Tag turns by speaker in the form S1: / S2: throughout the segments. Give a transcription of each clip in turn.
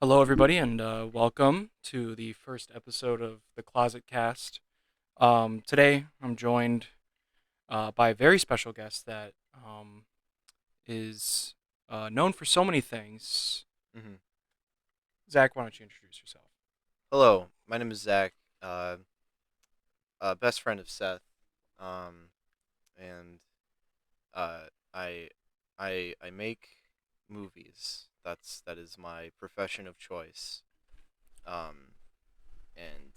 S1: Hello, everybody, and welcome to the first episode of the Closet Cast. Today, I'm joined by a very special guest that is known for so many things.
S2: hmm
S1: Zach, why don't you introduce yourself?
S2: Hello, my name is Zach, uh, best friend of Seth, and uh, I, I make movies. That is my profession of choice. Um, and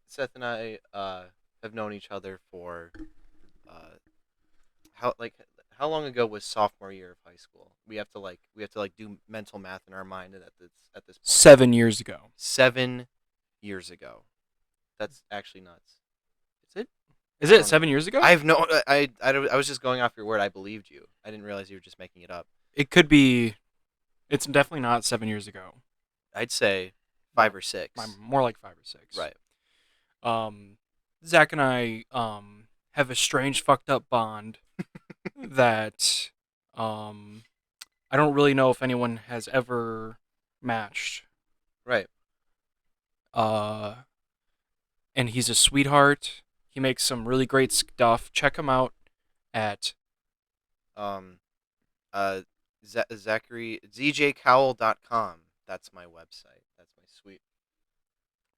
S2: Seth and I have known each other for uh, how long ago was sophomore year of high school? We have to do mental math in our mind at this point.
S1: 7 years ago.
S2: 7 years ago. That's actually nuts.
S1: Is it? Is
S2: I
S1: it
S2: don't know.
S1: 7 years ago?
S2: I have no. I was just going off your word. I believed you. I didn't realize you were just making it up.
S1: It could be. It's definitely not 7 years ago.
S2: I'd say five
S1: No,
S2: or six.
S1: more like 5 or 6.
S2: Right.
S1: Um, Zach and I have a strange, fucked up bond that um, I don't really know if anyone has ever matched.
S2: Right.
S1: Uh, and he's a sweetheart. He makes some really great stuff. Check him out at
S2: Um. Zachary ZJCowell.com. That's my website. That's my sweet.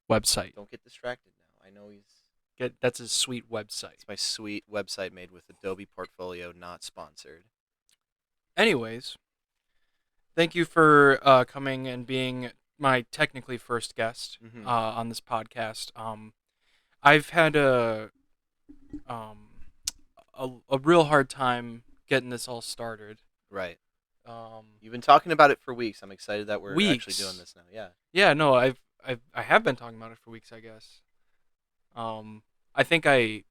S1: website.
S2: Don't get distracted now. I know he's.
S1: That's his sweet website.
S2: It's my sweet website made with Adobe Portfolio, not sponsored.
S1: Anyways, thank you for coming and being my technically first guest
S2: Mm-hmm.
S1: on this podcast. I've had um, a real hard time getting this all started.
S2: Right.
S1: Um,
S2: You've been talking about it for weeks. I'm excited that we're actually doing
S1: Weeks.
S2: this now. Yeah.
S1: Yeah, no, I have been talking about it for weeks, I guess. I think I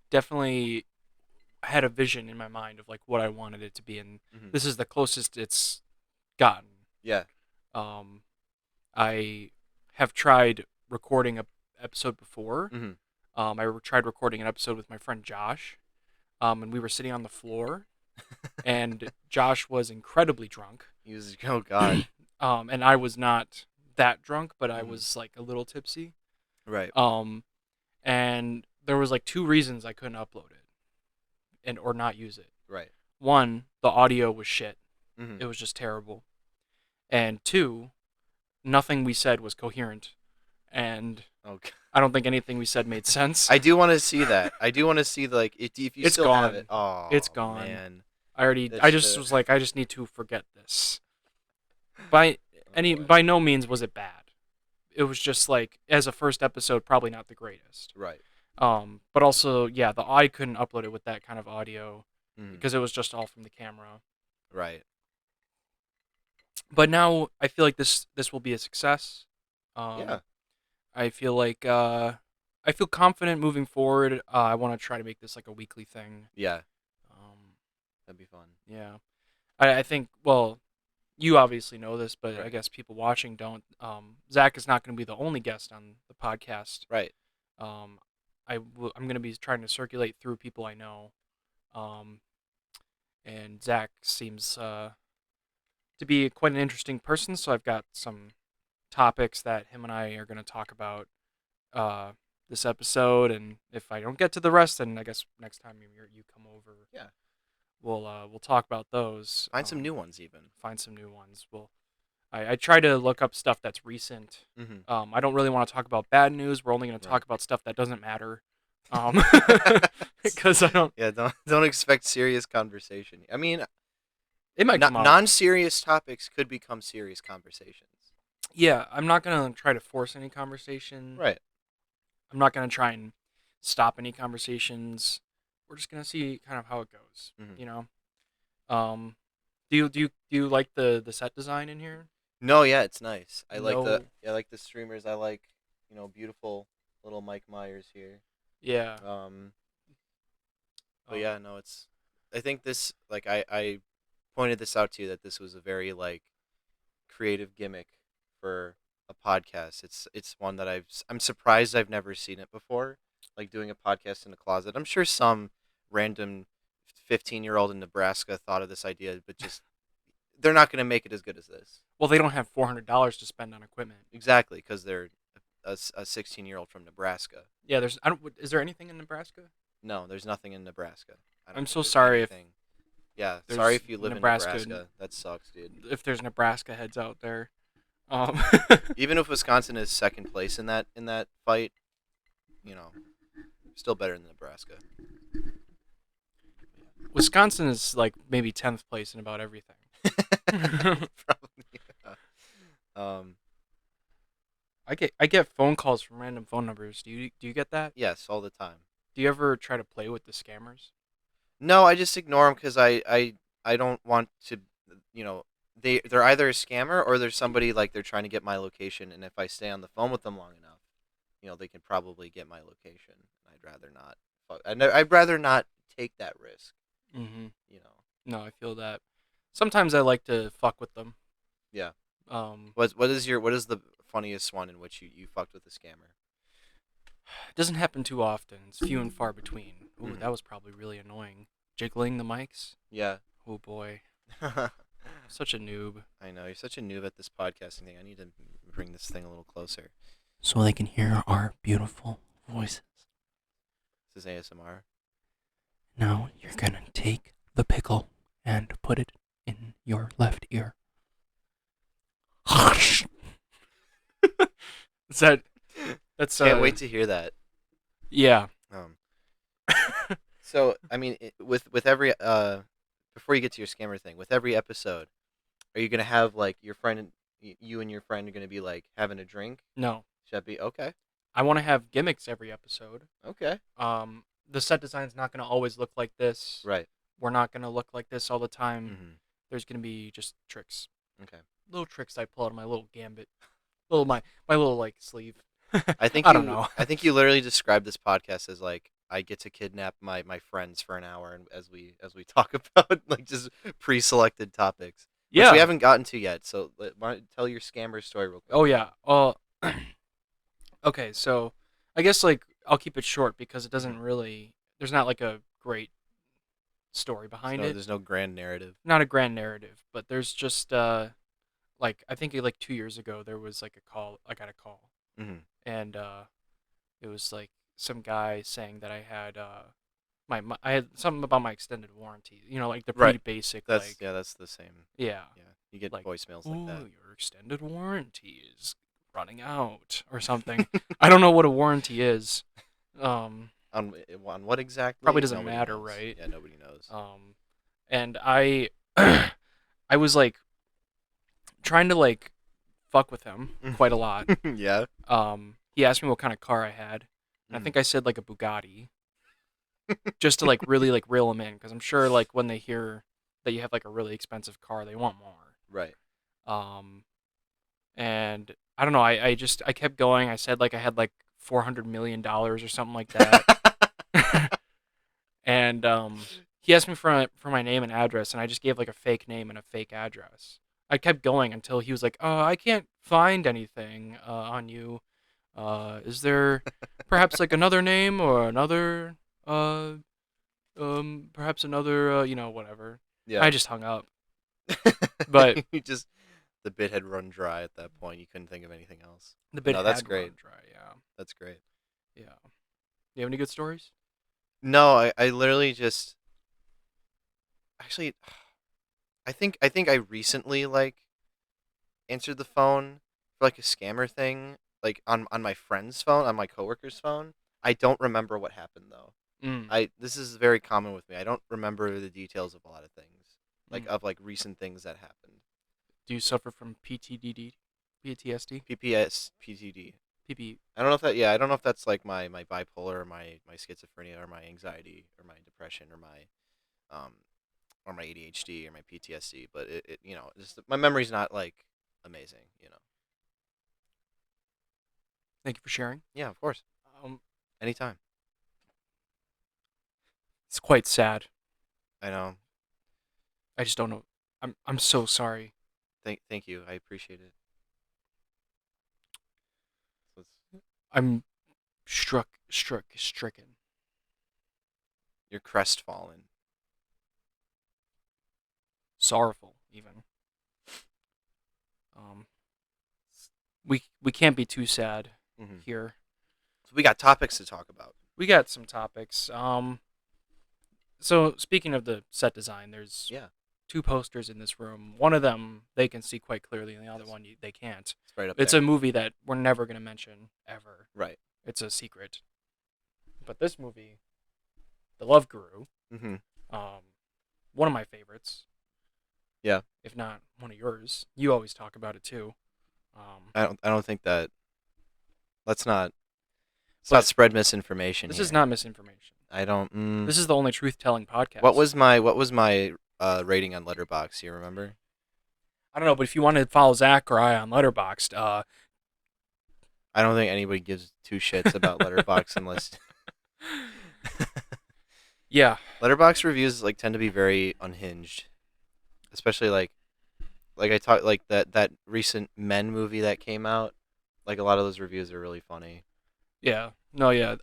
S1: definitely had a vision in my mind of like what I wanted it to be, and
S2: Mm-hmm.
S1: this is the closest it's gotten.
S2: Yeah.
S1: Um, I have tried recording a episode before.
S2: Mm-hmm.
S1: Tried recording an episode with my friend Josh, and we were sitting on the floor, and Josh was incredibly drunk,
S2: He was. Oh God.
S1: and I was not that drunk, but I
S2: Mm-hmm.
S1: was like a little tipsy.
S2: Right.
S1: Um, and there was like two reasons I couldn't upload it and or not use it.
S2: Right.
S1: One, the audio was shit.
S2: Mm-hmm.
S1: It was just terrible. And two, nothing we said was coherent. And
S2: Okay.
S1: I don't think anything we said made sense.
S2: I do want to see that. I do want to see if you
S1: It's
S2: still have it.
S1: gone. It's
S2: Oh
S1: gone.
S2: man,
S1: I
S2: that's
S1: just
S2: the.
S1: was like I just need to forget this. By
S2: Oh boy.
S1: by no means was it bad. It was just like as a first episode probably not the greatest.
S2: Right.
S1: But also yeah, I couldn't upload it with that kind of audio
S2: Mm.
S1: because it was just all from the camera.
S2: Right.
S1: But now I feel like this will be a success.
S2: Yeah.
S1: Um, I feel like I feel confident moving forward. I want to try to make this like a weekly thing.
S2: Yeah.
S1: Um,
S2: That'd be fun.
S1: yeah, I think well, you obviously know this, but I
S2: Right.
S1: guess people watching don't. Zach is not going to be the only guest on the podcast.
S2: Right.
S1: Um, I'm going to be trying to circulate through people I know. Um, and Zach seems to be quite an interesting person, so I've got some topics that him and I are going to talk about uh, this episode. And if I don't get to the rest, then I guess next time you come over,
S2: Yeah.
S1: we'll talk about those.
S2: Find some new ones even.
S1: Find some new ones. I try to look up stuff that's recent.
S2: Mm-hmm.
S1: I don't really want to talk about bad news. We're only going to
S2: Right.
S1: talk about stuff that doesn't matter. Because I don't.
S2: Yeah. Don't expect serious conversation. I mean,
S1: It might come out.
S2: non-serious topics could become serious conversations.
S1: Yeah, I'm not gonna try to force any conversation.
S2: Right.
S1: I'm not gonna try and stop any conversations. We're just gonna see kind of how it goes.
S2: Mm-hmm.
S1: You know. Do you like the set design in here?
S2: No. Yeah. It's nice.
S1: No.
S2: I like the streamers. I like beautiful little Mike Myers here.
S1: Yeah.
S2: But yeah, no, it's. I think this I pointed this out to you that this was a very creative gimmick for a podcast. It's one that I'm surprised I've never seen it before. Like doing a podcast in a closet. I'm sure some random 15-year-old in Nebraska thought of this idea, but just they're not going to make it as good as this.
S1: Well, they don't have $400 to spend on equipment.
S2: Exactly, because they're a 16-year-old from Nebraska.
S1: Yeah, there's. I don't. Is there anything in Nebraska?
S2: No, there's nothing in Nebraska. I don't
S1: I'm
S2: think
S1: so
S2: there's
S1: sorry
S2: anything. Yeah, sorry
S1: there's
S2: if you live in
S1: Nebraska.
S2: Nebraska. That sucks, dude.
S1: If there's Nebraska heads out there, um,
S2: Even if Wisconsin is second place in that fight, you know, still better than Nebraska.
S1: Wisconsin is like maybe 10th place in about everything.
S2: Probably. Yeah. Um.
S1: I get phone calls from random phone numbers. Do you get that?
S2: Yes, all the time.
S1: Do you ever try to play with the scammers?
S2: No, I just ignore them because I don't want to. You know, they're either a scammer or there's somebody like they're trying to get my location, and if I stay on the phone with them long enough, they can probably get my location. I'd rather not. I'd rather not take that risk.
S1: Mm-hmm.
S2: You know.
S1: No, I feel that. Sometimes I like to fuck with them.
S2: Yeah.
S1: Um,
S2: What is the funniest one in which you fucked with a scammer?
S1: it doesn't happen too often. It's few and far between. Ooh,
S2: Mhm.
S1: that was probably really annoying. Jiggling the mics.
S2: Yeah.
S1: Oh boy, such a noob.
S2: I know you're such a noob at this podcasting thing. I need to bring this thing a little closer.
S1: So they can hear our beautiful voices.
S2: This is ASMR.
S1: Now you're gonna take the pickle and put it in your left ear. Is that? That's
S2: Can't wait to hear that.
S1: Yeah.
S2: Um. So I mean, with every before you get to your scammer thing, with every episode, are you gonna have like your friend, you and your friend are gonna be like having a drink?
S1: No.
S2: Should that be okay?
S1: I want to have gimmicks every episode.
S2: Okay.
S1: The set design's not gonna always look like this.
S2: Right.
S1: We're not gonna look like this all the time.
S2: Mm-hmm.
S1: There's gonna be just tricks,
S2: Okay.
S1: little tricks I pull out of my little gambit, my little like sleeve.
S2: I think
S1: I don't know.
S2: I think you literally described this podcast as like I get to kidnap my friends for an hour and as we talk about like just pre-selected topics, which we
S1: Yeah.
S2: haven't gotten to yet. So why don't tell your scammer story real quick.
S1: Oh yeah. Okay. So I guess like I'll keep it short because it doesn't really. There's not like a great story behind it.
S2: There's no grand narrative.
S1: Not a grand narrative, but there's just like I think like 2 years ago there was like a call. I got a call,
S2: Mm-hmm.
S1: and it was like some guy saying that I had I had something about my extended warranty. Like the pretty
S2: Right.
S1: basic
S2: That's
S1: like
S2: that's the same.
S1: yeah,
S2: Yeah, you get
S1: like
S2: voicemails like
S1: ooh,
S2: that.
S1: your extended warranty is running out or something. I don't know what a warranty is. Um,
S2: On what exactly?
S1: Probably doesn't
S2: Nobody
S1: matter,
S2: knows.
S1: right?
S2: Yeah, nobody knows.
S1: And I I was like trying to like fuck with him quite a lot.
S2: Yeah.
S1: He asked me what kind of car I had, and I
S2: Mhm.
S1: think I said like a Bugatti, just to like really like reel him in, because I'm sure like when they hear that you have like a really expensive car, they want more.
S2: Right.
S1: Um, and I don't know. I kept going. I said like I had like $400 million or something like that, and he asked me for my name and address, and I just gave like a fake name and a fake address. I kept going until he was like, I can't find anything on you. Is there perhaps like another name or another perhaps another whatever.
S2: Yeah.
S1: I just hung up. But
S2: you just the bit had run dry at that point. You couldn't think of anything else.
S1: the bit
S2: No, that's
S1: had
S2: great.
S1: run dry. Yeah,
S2: That's great.
S1: yeah. You have any good stories?
S2: No, I literally just actually I think I recently like answered the phone for like a scammer thing like on my friend's phone, on my coworker's phone. I don't remember what happened though.
S1: Mm,
S2: This is very common with me. I don't remember the details of a lot of things. Like
S1: mm.
S2: of like recent things that happened.
S1: Do you suffer from PTSD?
S2: PPS, PTD.
S1: PP.
S2: I don't know if that. Yeah, I don't know if that's like my bipolar or my schizophrenia or my anxiety or my depression um or my ADHD or my PTSD. But it just my memory's not like amazing.
S1: Thank you for sharing.
S2: Yeah, of course,
S1: Um,
S2: anytime.
S1: it's quite sad.
S2: I know.
S1: I just don't know. I'm so sorry.
S2: Thank you. I appreciate it. So
S1: I'm stricken.
S2: you're crestfallen.
S1: Sorrowful, even. we can't be too sad
S2: Hmm.
S1: here.
S2: So we got topics to talk about.
S1: We got some topics. So speaking of the set design, there's
S2: Yeah.
S1: two posters in this room. One of them they can see quite clearly, and the other
S2: Yes.
S1: one they can't.
S2: It's right up
S1: It's
S2: there.
S1: a movie that we're never gonna mention ever.
S2: Right.
S1: It's a secret. But this movie, The Love Guru,
S2: Hmm.
S1: um, one of my favorites,
S2: Yeah.
S1: if not one of yours. You always talk about it too. Um,
S2: I don't think that. Let's not. Let's not
S1: but
S2: spread misinformation
S1: this
S2: here.
S1: is not misinformation.
S2: I don't.
S1: This is the only truth-telling
S2: What
S1: podcast.
S2: was my rating on Letterboxd? You remember?
S1: I don't know, but if you want to follow Zach or I on Letterboxd,
S2: I don't think anybody gives two shits about Letterboxd unless
S1: yeah,
S2: Letterboxd reviews like tend to be very unhinged, especially like I talked like that recent Men movie that came out. Like a lot of those reviews are really funny.
S1: yeah, no, yeah.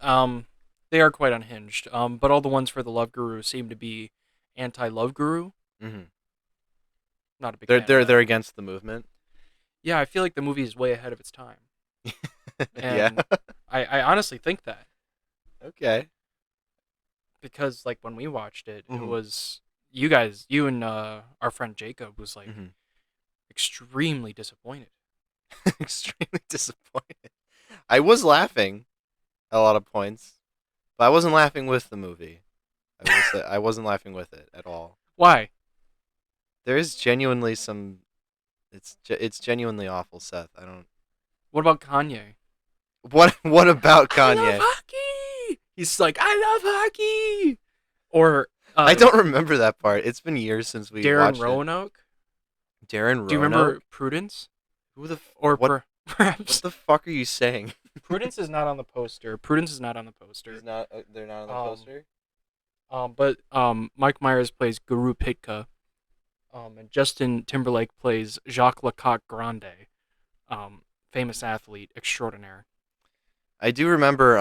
S1: They are quite unhinged. But all the ones for the Love Guru seem to be anti-Love Guru.
S2: Hmm.
S1: Not a big
S2: They're
S1: fan of
S2: they're
S1: that.
S2: they're against the movement.
S1: Yeah, I feel like the movie is way ahead of its time,
S2: Yeah.
S1: and I honestly think that
S2: Okay.
S1: because like when we watched it, it
S2: Hmm.
S1: was you guys, you and our friend Jacob was like
S2: Hmm.
S1: extremely disappointed.
S2: Extremely disappointed. I was laughing at a lot of points, but I wasn't laughing with the movie. I will say I wasn't laughing with it at all.
S1: Why?
S2: There is genuinely some. It's genuinely awful, Seth. I don't.
S1: What about Kanye?
S2: What about
S1: I love
S2: Kanye?
S1: hockey. He's like, I love hockey. Or
S2: I don't remember that part. It's been years since we
S1: Darren
S2: watched it.
S1: Roanoke.
S2: Darren
S1: Do you
S2: Roanoke?
S1: remember Prudence?
S2: Who the
S1: Or
S2: what? What
S1: perhaps
S2: the fuck are you saying?
S1: Prudence is not on the poster. Prudence is not on the poster.
S2: He's not. They're not on the
S1: Um,
S2: poster.
S1: but Mike Myers plays Guru Pitka. And Justin Timberlake plays Jacques Lecoq Grande, famous athlete extraordinaire.
S2: I do remember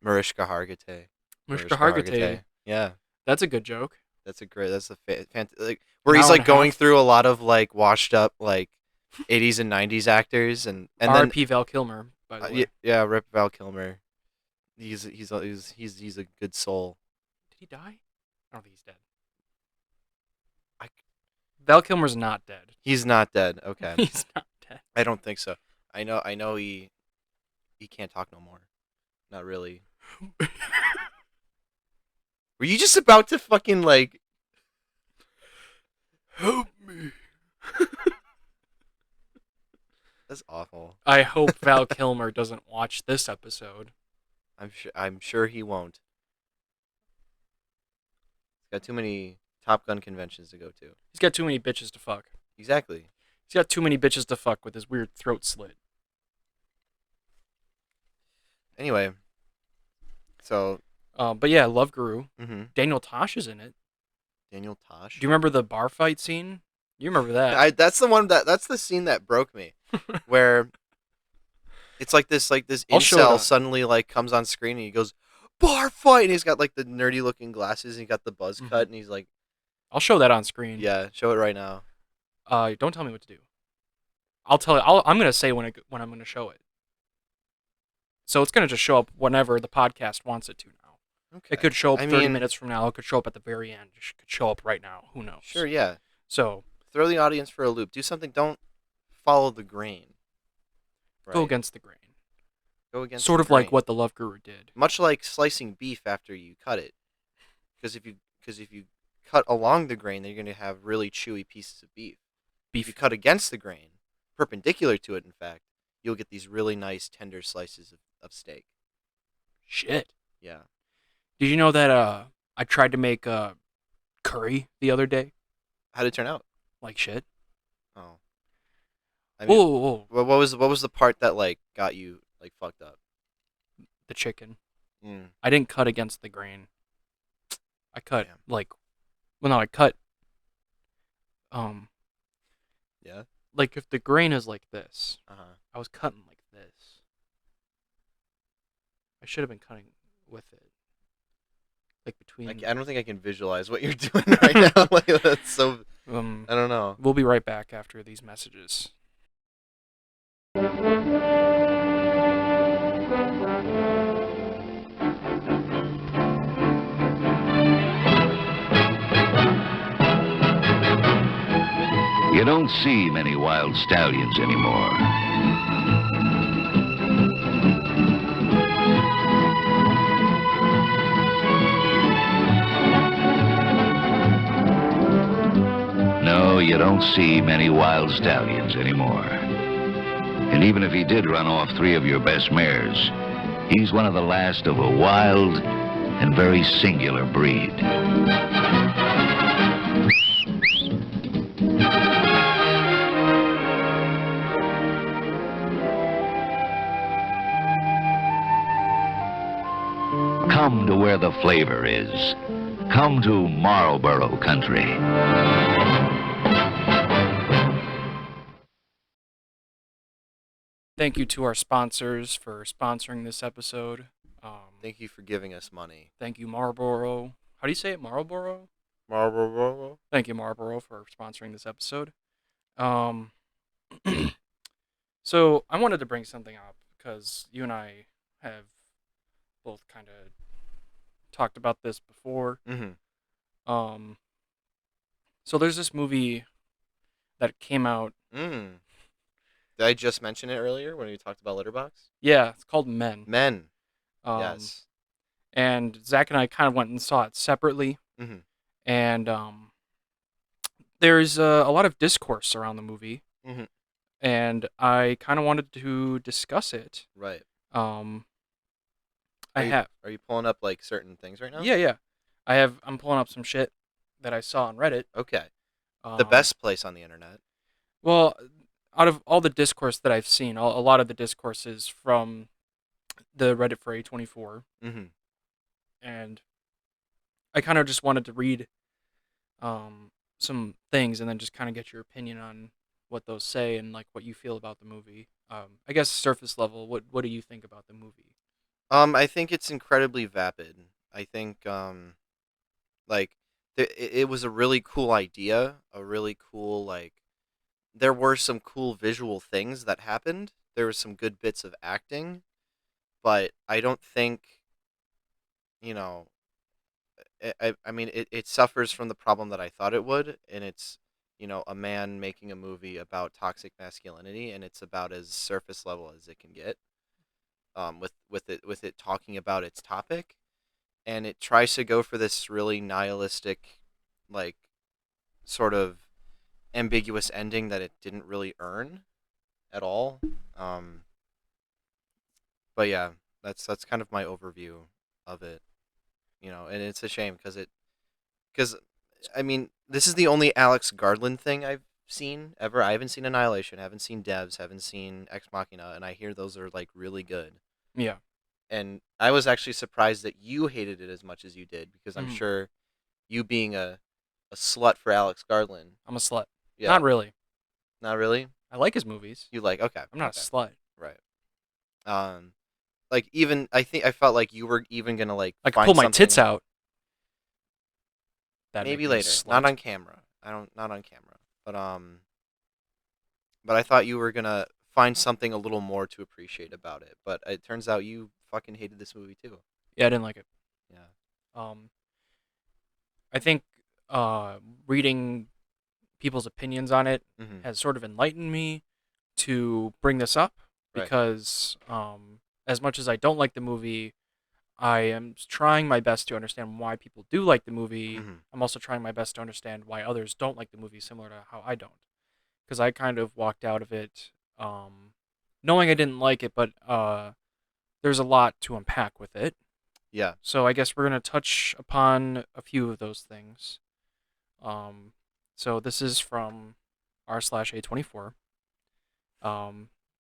S2: Mariska Hargitay.
S1: Mishka
S2: Mariska
S1: Hargitay,
S2: Hargitay. Yeah,
S1: that's a good joke.
S2: that's a great. That's a like
S1: An
S2: where he's
S1: hour and
S2: like
S1: a
S2: going
S1: half.
S2: through a lot of like washed up like 80s and 90s actors and then
S1: R.I.P. Val Kilmer, by the way.
S2: yeah, Rip Val Kilmer. He's a good soul.
S1: Did he die? I don't think he's dead.
S2: I,
S1: Val Kilmer's not dead.
S2: he's not dead. Okay,
S1: He's not dead.
S2: I don't think so. I know he can't talk no more. Not really. Were you just about to fucking like?
S1: Help me.
S2: That's awful.
S1: I hope Val Kilmer doesn't watch this episode.
S2: I'm sure he won't. He's got too many Top Gun conventions to go to.
S1: He's got too many bitches to fuck.
S2: Exactly.
S1: He's got too many bitches to fuck with his weird throat slit.
S2: Anyway, so
S1: But yeah, Love Guru.
S2: mm-hmm.
S1: Daniel Tosh is in it.
S2: Daniel Tosh.
S1: Do you remember the bar fight scene? You remember that?
S2: That's the one that's the scene that broke me, where it's like this
S1: I'll show it
S2: incel
S1: on-
S2: suddenly like comes on screen and he goes bar fight and he's got like the nerdy looking glasses and he got the buzz
S1: Mhm.
S2: cut and he's like
S1: I'll show that on screen.
S2: yeah, show it right now.
S1: Don't tell me what to do. I'll tell you. I'm gonna say when I'm gonna show it. So it's gonna just show up whenever the podcast wants it to now.
S2: Okay.
S1: It could show up
S2: I
S1: 30
S2: mean,
S1: minutes from now. It could show up at the very end. It could show up right now. Who knows?
S2: sure, yeah.
S1: So
S2: Throw the audience for a loop. Do something. Don't follow the grain. Right.
S1: go against the grain.
S2: Go against
S1: Sort
S2: the
S1: of like
S2: grain.
S1: what the Love Guru did.
S2: Much like slicing beef after you cut it, because if you cut along the grain, then you're going to have really chewy pieces of beef. If you
S1: Beef.
S2: cut against the grain, perpendicular to it, in fact, you'll get these really nice tender slices of steak.
S1: Shit.
S2: Yeah.
S1: Did you know that I tried to make curry the other day?
S2: How did it turn out?
S1: Like shit.
S2: Oh. I mean,
S1: Whoa.
S2: what was the part that like got you like fucked up?
S1: The chicken.
S2: Mm.
S1: I didn't cut against the grain. I cut
S2: Damn.
S1: like, well, no, I cut.
S2: Yeah.
S1: Like if the grain is like this,
S2: Uh-huh.
S1: I was cutting like this. I should have been cutting with it, like between.
S2: I don't think I can visualize what you're doing right now. Like that's so. I don't know.
S1: We'll be right back after these messages.
S3: You don't see many wild stallions anymore. No, you don't see many wild stallions anymore. And even if he did run off 3 of your best mares, he's one of the last of a wild and very singular breed. Come to where the flavor is. Come to Marlboro country.
S1: Thank you to our sponsors for sponsoring this episode.
S2: Thank you for giving us money.
S1: Thank you, Marlboro. How do you say it, Marlboro?
S2: Marlboro.
S1: Thank you, Marlboro, for sponsoring this episode. Um, so I wanted to bring something up because you and I have both kind of talked about this before.
S2: Mm-hmm.
S1: So there's this movie that came out.
S2: Did I just mention it earlier when we talked about Letterboxd?
S1: Yeah, it's called Men.
S2: Men.
S1: Um,
S2: Yes.
S1: And Zach and I kind of went and saw it separately.
S2: Mm-hmm.
S1: And there's a lot of discourse around the movie.
S2: Mm-hmm.
S1: And I kind of wanted to discuss it.
S2: Right.
S1: Um,
S2: Are
S1: Are
S2: you pulling up like certain things right now?
S1: Yeah. I'm pulling up some shit that I saw on Reddit.
S2: Okay. The best place on the internet.
S1: Well, out of all the discourse that I've seen, a lot of the discourse is from the Reddit for A24.
S2: Mm-hmm.
S1: And I kind of just wanted to read some things and then just kind of get your opinion on what those say and like what you feel about the movie. I guess surface level, what do you think about the movie?
S2: I think it's incredibly vapid. I think like it was a really cool idea, a really cool like there were some cool visual things that happened. There were some good bits of acting, but I don't think, you know, I mean it suffers from the problem that I thought it would, and it's, a man making a movie about toxic masculinity, and it's about as surface level as it can get. With it talking about its topic, and it tries to go for this really nihilistic, like, sort of ambiguous ending that it didn't really earn at all. But yeah, that's kind of my overview of it, and it's a shame because I mean, this is the only Alex Garland thing I've seen ever. I haven't seen Annihilation, haven't seen Devs, haven't seen Ex Machina, and I hear those are like really good.
S1: Yeah.
S2: And I was actually surprised that you hated it as much as you did, because I'm
S1: Mhm.
S2: sure you being a slut for Alex Garland.
S1: I'm a slut.
S2: Yeah.
S1: Not really.
S2: Not really?
S1: I like his movies.
S2: You like, okay.
S1: I'm not
S2: okay.
S1: a slut.
S2: Right. Like, even, I felt like you were even going to, like,
S1: I could
S2: find
S1: pull my
S2: something-
S1: tits out.
S2: Maybe later. Not on camera. Not on camera. But I thought you were going to find something a little more to appreciate about it. But it turns out you fucking hated this movie too.
S1: Yeah, I didn't like it.
S2: Yeah.
S1: I think reading people's opinions on it
S2: Mhm.
S1: has sort of enlightened me to bring this up
S2: Right.
S1: because as much as I don't like the movie, I am trying my best to understand why people do like the movie.
S2: Mhm.
S1: I'm also trying my best to understand why others don't like the movie, similar to how I don't. Because I kind of walked out of it knowing I didn't like it, but there's a lot to unpack with it.
S2: Yeah.
S1: So I guess we're going to touch upon a few of those things. So this is from r/A24.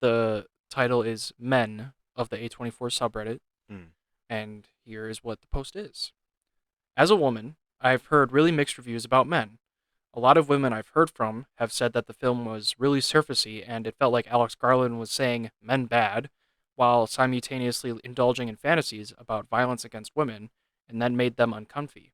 S1: The title is Men of the A24 subreddit.
S2: Mm.
S1: And here is what the post is. As a woman, I've heard really mixed reviews about Men. A lot of women I've heard from have said that the film was really surfacey and it felt like Alex Garland was saying men bad, while simultaneously indulging in fantasies about violence against women, and then made them uncomfy.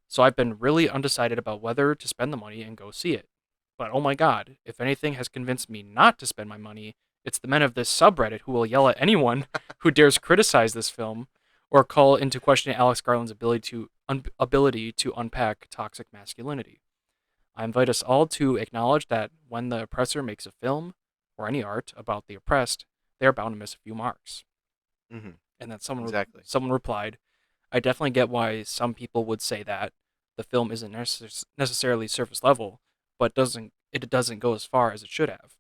S1: So I've been really undecided about whether to spend the money and go see it. But oh my god, if anything has convinced me not to spend my money, It's the men of this subreddit who will yell at anyone who dares criticize this film or call into question Alex Garland's ability to unpack toxic masculinity. I invite us all to acknowledge that when the oppressor makes a film or any art about the oppressed, they are bound to miss a few marks.
S2: Mm-hmm.
S1: And then
S2: Exactly.
S1: someone replied, I definitely get why some people would say that the film isn't necessarily surface level, but it doesn't go as far as it should have.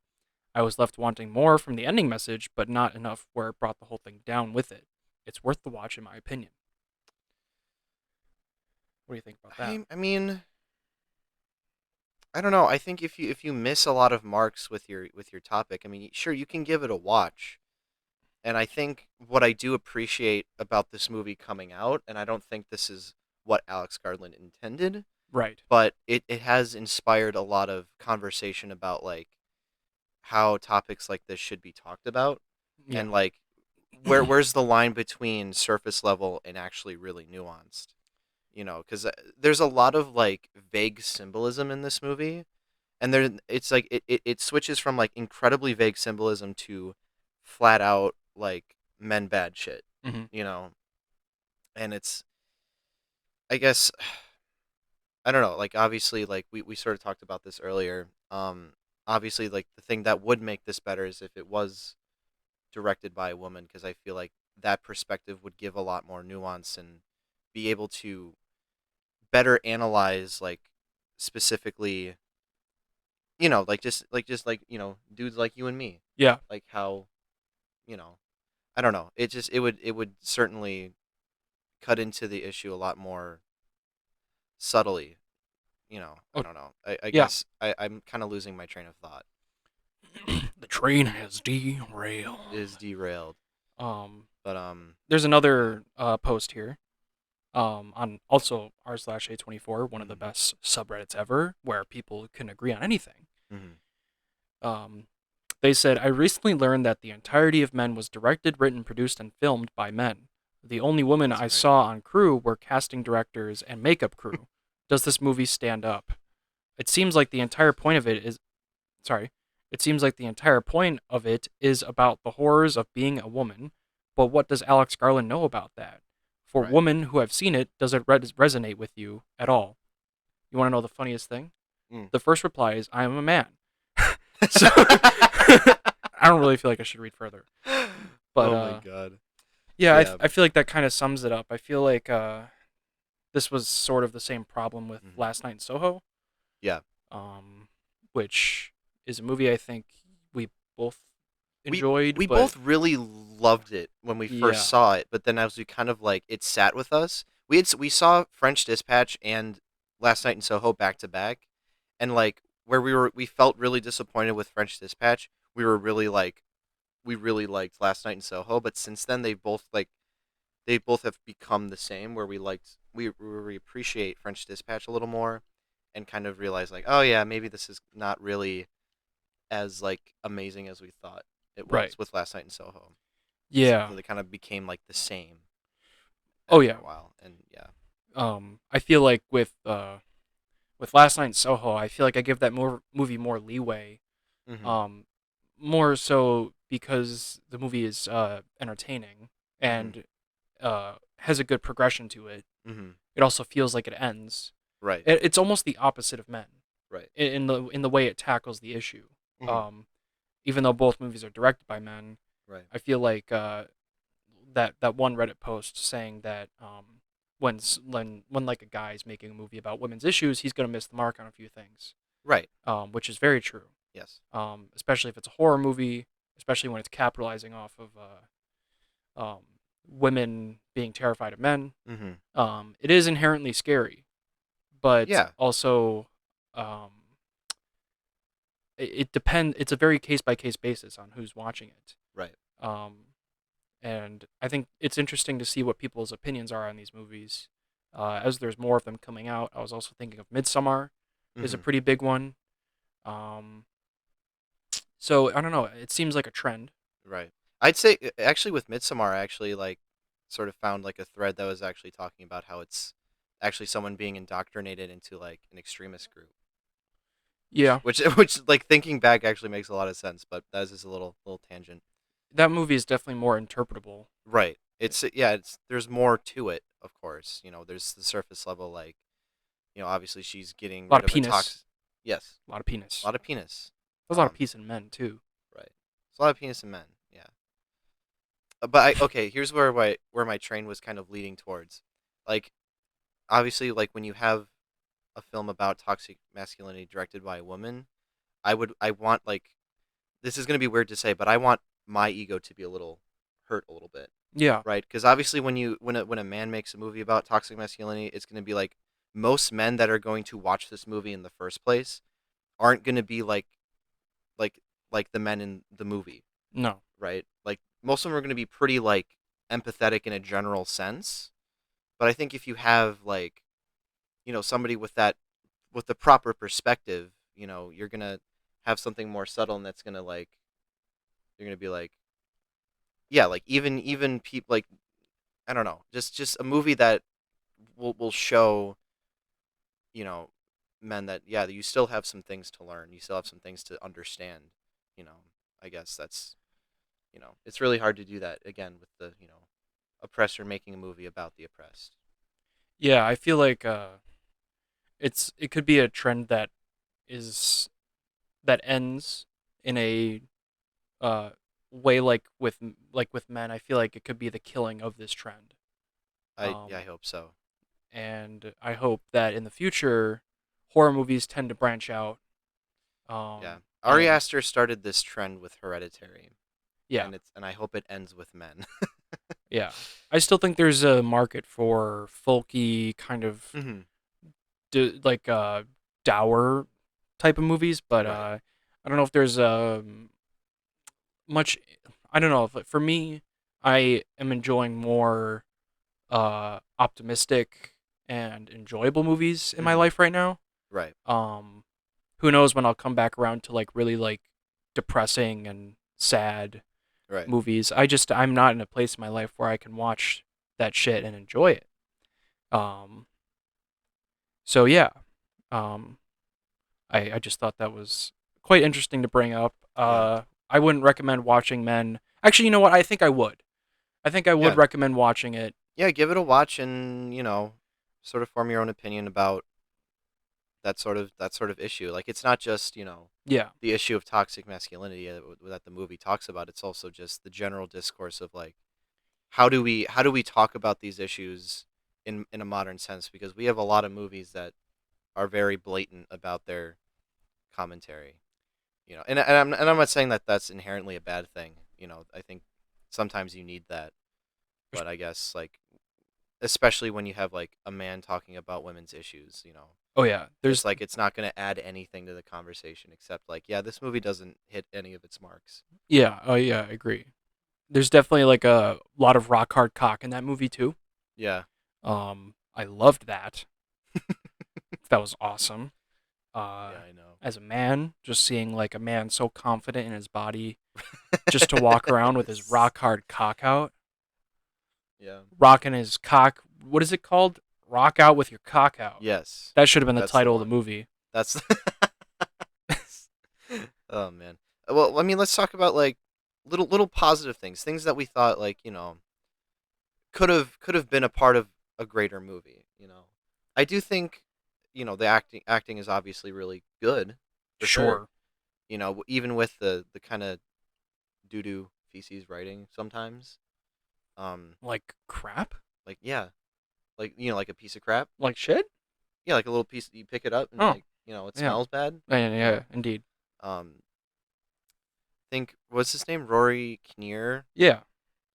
S1: I was left wanting more from the ending message, but not enough where it brought the whole thing down with it. It's worth the watch, in my opinion. What do you think about that?
S2: I mean, I don't know. I think if you miss a lot of marks with your topic, I mean, sure you can give it a watch. And I think what I do appreciate about this movie coming out, and I don't think this is what Alex Garland intended,
S1: Right.
S2: but it has inspired a lot of conversation about like how topics like this should be talked about,
S1: Yeah.
S2: and like where's the line between surface level and actually really nuanced, because there's a lot of like vague symbolism in this movie, and there it's like it switches from like incredibly vague symbolism to flat out like men bad shit,
S1: hmm
S2: you know, and it's, I guess, I don't know, like obviously like we sort of talked about this earlier. Obviously like the thing that would make this better is if it was directed by a woman, because I feel like that perspective would give a lot more nuance and be able to better analyze like specifically, just like dudes like you and me,
S1: Yeah.
S2: like how, you know I don't know, it would certainly cut into the issue a lot more subtly. I
S1: Oh,
S2: don't know. I
S1: yeah.
S2: guess I'm kind of losing my train of thought.
S1: The train has derailed.
S2: Is derailed.
S1: Um,
S2: But
S1: there's
S2: yeah.
S1: another post here. On also r/a24, one of the
S2: Mhm.
S1: best subreddits ever, where people can agree on anything.
S2: Mhm.
S1: Um, they said, I recently learned that the entirety of Men was directed, written, produced, and filmed by men. The only women
S2: That's
S1: I
S2: right.
S1: saw on crew were casting directors and makeup crew. Does this movie stand up? It seems like the entire point of it is sorry. It seems like the entire point of it is about the horrors of being a woman, but what does Alex Garland know about that? For
S2: Right.
S1: women who have seen it, does it resonate with you at all? You want to know the funniest thing?
S2: Mm.
S1: The first reply is, I am a man. So I don't really feel like I should read further. But
S2: Oh my god.
S1: yeah,
S2: Yeah.
S1: I feel like that kind of sums it up. I feel like this was sort of the same problem with
S2: Mhm.
S1: Last Night in Soho,
S2: Yeah.
S1: um, which is a movie I think we both
S2: We
S1: enjoyed,
S2: we
S1: but
S2: both really loved it when we first
S1: yeah,
S2: saw it, but then as we kind of like it sat with us. We saw French Dispatch and Last Night in Soho back to back, and like where we felt really disappointed with French Dispatch. We were really like we really liked Last Night in Soho, but since then they both have become the same, where we appreciate French Dispatch a little more, and kind of realize like, oh yeah, maybe this is not really as like amazing as we thought it
S1: right.
S2: was with Last Night in Soho.
S1: Yeah.
S2: So they kind of became like the same
S1: Oh
S2: after
S1: yeah.
S2: a while, and yeah.
S1: I feel like with Last Night in Soho, I feel like I give that movie more leeway.
S2: Mhm.
S1: Um, more so because the movie is entertaining
S2: Mhm.
S1: and has a good progression to it.
S2: Mhm.
S1: It also feels like it ends.
S2: Right.
S1: It's almost the opposite of Men
S2: Right.
S1: in the way it tackles the issue.
S2: Mhm.
S1: Um, even though both movies are directed by men,
S2: Right.
S1: I feel like that one Reddit post saying that when like a guy's making a movie about women's issues, he's gonna miss the mark on a few things,
S2: Right.
S1: which is very true.
S2: Yes.
S1: Especially if it's a horror movie, especially when it's capitalizing off of women being terrified of men.
S2: Mhm.
S1: It is inherently scary, but
S2: Yeah.
S1: also um, it depend. It's a very case by case basis on who's watching it.
S2: Right.
S1: Um, and I think it's interesting to see what people's opinions are on these movies. As there's more of them coming out, I was also thinking of Midsommar is a
S2: Mhm.
S1: pretty big one. Um, so I don't know. It seems like a trend.
S2: Right. I'd say actually with Midsommar, I actually like sort of found like a thread that was actually talking about how it's actually someone being indoctrinated into like an extremist group.
S1: Yeah,
S2: which like thinking back actually makes a lot of sense, but that is just a little tangent.
S1: that movie is definitely more interpretable.
S2: Right. It's yeah. It's there's more to it, of course. There's the surface level, like obviously she's getting
S1: A lot
S2: rid
S1: of
S2: of a
S1: penis.
S2: toxic. Yes,
S1: A lot of
S2: a
S1: penis.
S2: lot of penis.
S1: There's a lot of penis in men too.
S2: Right. It's a lot of penis in men. Yeah. But okay, here's where my train was kind of leading towards. Like obviously, like when you have a film about toxic masculinity directed by a woman, I want like this is gonna be weird to say, but I want my ego to be a little hurt a little bit,
S1: Yeah.
S2: right? Because obviously, when a man makes a movie about toxic masculinity, it's gonna be like most men that are going to watch this movie in the first place aren't gonna be like like the men in the movie,
S1: No.
S2: right? Like most of them are gonna be pretty like empathetic in a general sense. But I think if you have like somebody with the proper perspective, you're gonna have something more subtle, and that's gonna like you're gonna be like, yeah, like even people like I don't know, just a movie that will show you know men that yeah, you still have some things to learn, you still have some things to understand. You know, I guess that's it's really hard to do that again with the oppressor making a movie about the oppressed.
S1: Yeah, I feel like it could be a trend is that ends in a uh way like with men. I feel like it could be the killing of this trend.
S2: I
S1: Um
S2: hope so.
S1: and I hope that in the future horror movies tend to branch out.
S2: Yeah,
S1: Um
S2: Ari
S1: and
S2: Aster started this trend with Hereditary,
S1: yeah,
S2: and I hope it ends with men.
S1: yeah. I still think there's a market for folky kind of
S2: Hmm.
S1: like dour type of movies, but
S2: Right.
S1: I don't know if there's much. I don't know if for me, I am enjoying more optimistic and enjoyable movies in my
S2: Hmm.
S1: life right now.
S2: Right.
S1: Um, who knows when I'll come back around to like really like depressing and sad
S2: Right.
S1: movies. I'm not in a place in my life where I can watch that shit and enjoy it. Um, so yeah, um, I just thought that was quite interesting to bring up.
S2: Yeah.
S1: I wouldn't recommend watching Men. Actually, you know what? I think I would. I think I would
S2: Yeah.
S1: recommend watching it.
S2: Yeah. Give it a watch, and sort of form your own opinion about that sort of issue. Like it's not just
S1: Yeah,
S2: the issue of toxic masculinity that the movie talks about. It's also just the general discourse of like how do we talk about these issues in a modern sense, because we have a lot of movies that are very blatant about their commentary. And I'm not saying that that's inherently a bad thing. I think sometimes you need that, but I guess like especially when you have like a man talking about women's issues,
S1: oh yeah.
S2: it's
S1: There's
S2: like it's not going to add anything to the conversation except like yeah, this movie doesn't hit any of its marks.
S1: yeah. Oh yeah, I agree. There's definitely like a lot of rock hard cock in that movie too.
S2: Yeah.
S1: I loved that. That was awesome.
S2: Yeah, I know.
S1: As a man, just seeing like a man so confident in his body, just to walk around with his rock hard cock out,
S2: Yeah.
S1: rocking his cock. What is it called? Rock out with your cock out.
S2: Yes.
S1: That should have been the
S2: That's the
S1: title of the
S2: one.
S1: movie.
S2: That's oh man. Well, I mean, let's talk about like little positive things that we thought like could have been a part of a greater movie. I do think the acting is obviously really good for sure.
S1: Sure.
S2: Even with the kind of doo doo feces writing sometimes.
S1: Like crap?
S2: Like yeah, like like a piece of crap.
S1: Like shit?
S2: Yeah, like a little piece you pick it up and
S1: Oh,
S2: like it
S1: yeah.
S2: smells bad.
S1: Yeah,
S2: You know.
S1: yeah, indeed.
S2: Um, think what's his name? Rory Kinnear.
S1: Yeah.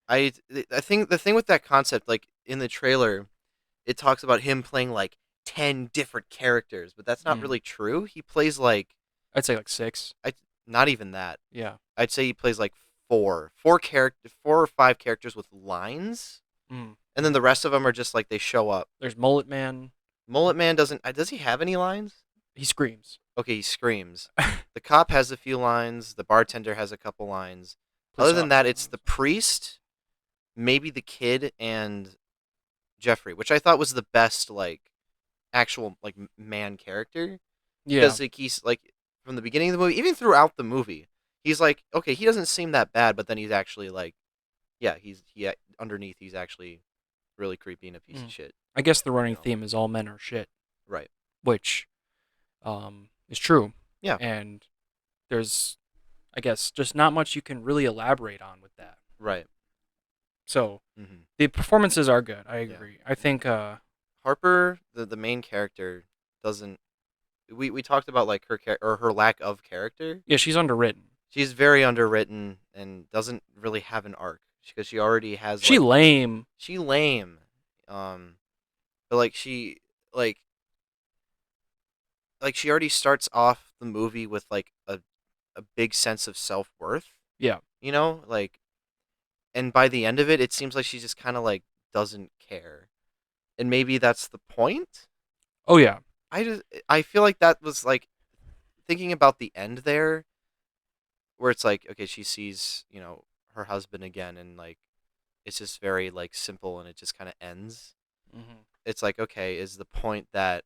S2: I think the thing with that concept, like in the trailer, it talks about him playing like 10 different characters, but that's not
S1: Mm.
S2: really true. He plays like
S1: I'd say like 6.
S2: I not even that.
S1: Yeah.
S2: I'd say he plays like four or five characters with lines,
S1: Mm.
S2: and then the rest of them are just like they show up.
S1: There's Mullet Man.
S2: Mullet Man doesn't. Does he have any lines?
S1: He screams.
S2: Okay, he screams. The cop has a few lines. The bartender has a couple lines.
S1: Police
S2: Other than that,
S1: officer.
S2: it's the priest, maybe the kid, and Jeffrey, which I thought was the best like actual like man character,
S1: Yeah.
S2: because like he's like from the beginning of the movie, even throughout the movie, he's like, okay, he doesn't seem that bad, but then he's actually like, yeah, underneath he's actually really creepy and a piece of shit.
S1: I guess the running
S2: know.
S1: theme is all men are shit,
S2: Right.
S1: which is true.
S2: Yeah.
S1: And there's, I guess, just not much you can really elaborate on with that.
S2: Right.
S1: So
S2: Mm-hmm.
S1: the performances are good. I
S2: Yeah.
S1: agree. I think
S2: Harper, the main character, doesn't. We talked about like her lack of character.
S1: yeah, she's underwritten.
S2: She's very underwritten and doesn't really have an arc because she already has.
S1: She
S2: like,
S1: lame.
S2: She lame. But like she already starts off the movie with like a big sense of self-worth.
S1: Yeah.
S2: You know, like, and by the end of it, it seems like she just kind of like doesn't care, and maybe that's the point.
S1: Oh yeah.
S2: I feel like that was like thinking about the end there, where it's like, okay, she sees her husband again, and like it's just very like simple, and it just kind of ends.
S1: Mm-hmm.
S2: It's like, okay, is the point that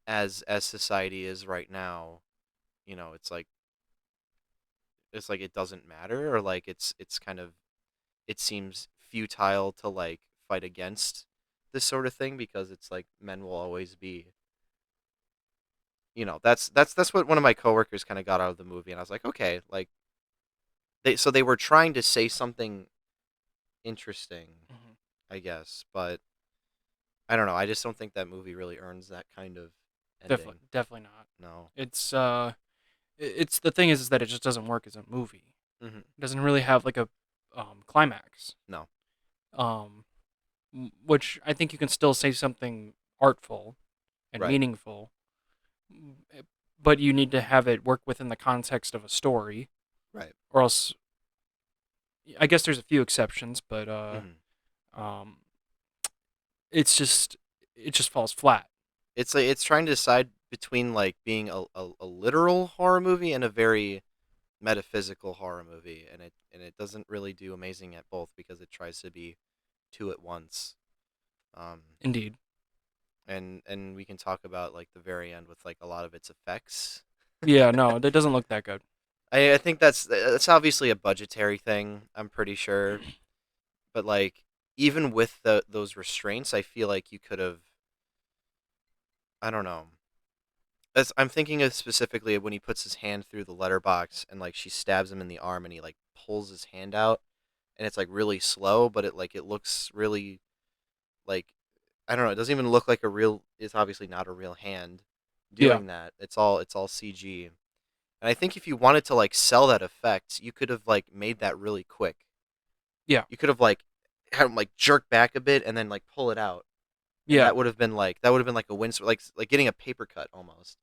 S2: as society is right now, it's like it doesn't matter, or like it's kind of, it seems futile to like fight against this sort of thing because it's like men will always be. That's what one of my coworkers kind of got out of the movie, and I was like, okay, like they were trying to say something interesting,
S1: Mm-hmm.
S2: I guess, but I don't know. I just don't think that movie really earns that kind of ending.
S1: Definitely not.
S2: No.
S1: It's the thing is that it just doesn't work as a movie.
S2: Mm-hmm.
S1: It doesn't really have like a climax.
S2: No.
S1: Which I think you can still say something artful and
S2: Right.
S1: meaningful, but you need to have it work within the context of a story,
S2: Right.
S1: or else. I guess there's a few exceptions, but
S2: Mm-hmm.
S1: it just falls flat.
S2: It's like it's trying to decide between like being a literal horror movie and a very metaphysical horror movie, and it doesn't really do amazing at both because it tries to be two at once.
S1: Indeed.
S2: And we can talk about like the very end with like a lot of its effects.
S1: Yeah, no, that doesn't look that good.
S2: I think that's obviously a budgetary thing, I'm pretty sure, but like even with those restraints, I feel like you could have, I don't know. I'm thinking of specifically when he puts his hand through the letterbox and like she stabs him in the arm and he like pulls his hand out, and it's like really slow, but it looks really like, I don't know. It doesn't even look like a real. It's obviously not a real hand
S1: Yeah,
S2: doing that. It's all CG. And I think if you wanted to like sell that effect, you could have like made that really quick.
S1: yeah,
S2: You could have like had him like jerk back a bit and then like pull it out, and
S1: yeah.
S2: that would have been like a win, like getting a paper cut almost.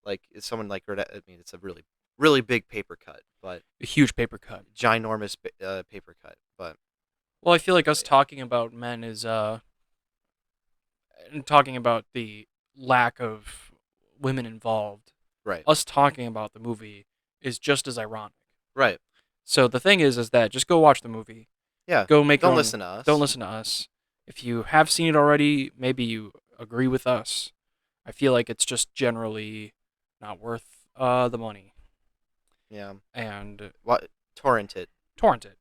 S2: Like if someone like I mean, it's a really really big paper cut, but
S1: A huge paper cut.
S2: ginormous paper cut. But
S1: Well, I feel like us
S2: yeah.
S1: talking about men is and talking about the lack of women involved.
S2: Right,
S1: Us talking about the movie is just as ironic.
S2: right,
S1: So the thing is that just go watch the movie.
S2: yeah.
S1: Go make your
S2: Don't
S1: own.
S2: listen to
S1: Don't
S2: us.
S1: listen to us. If you have seen it already, maybe you agree with us. I feel like it's just generally not worth the money
S2: Yeah.
S1: and
S2: What torrent it?
S1: torrent it.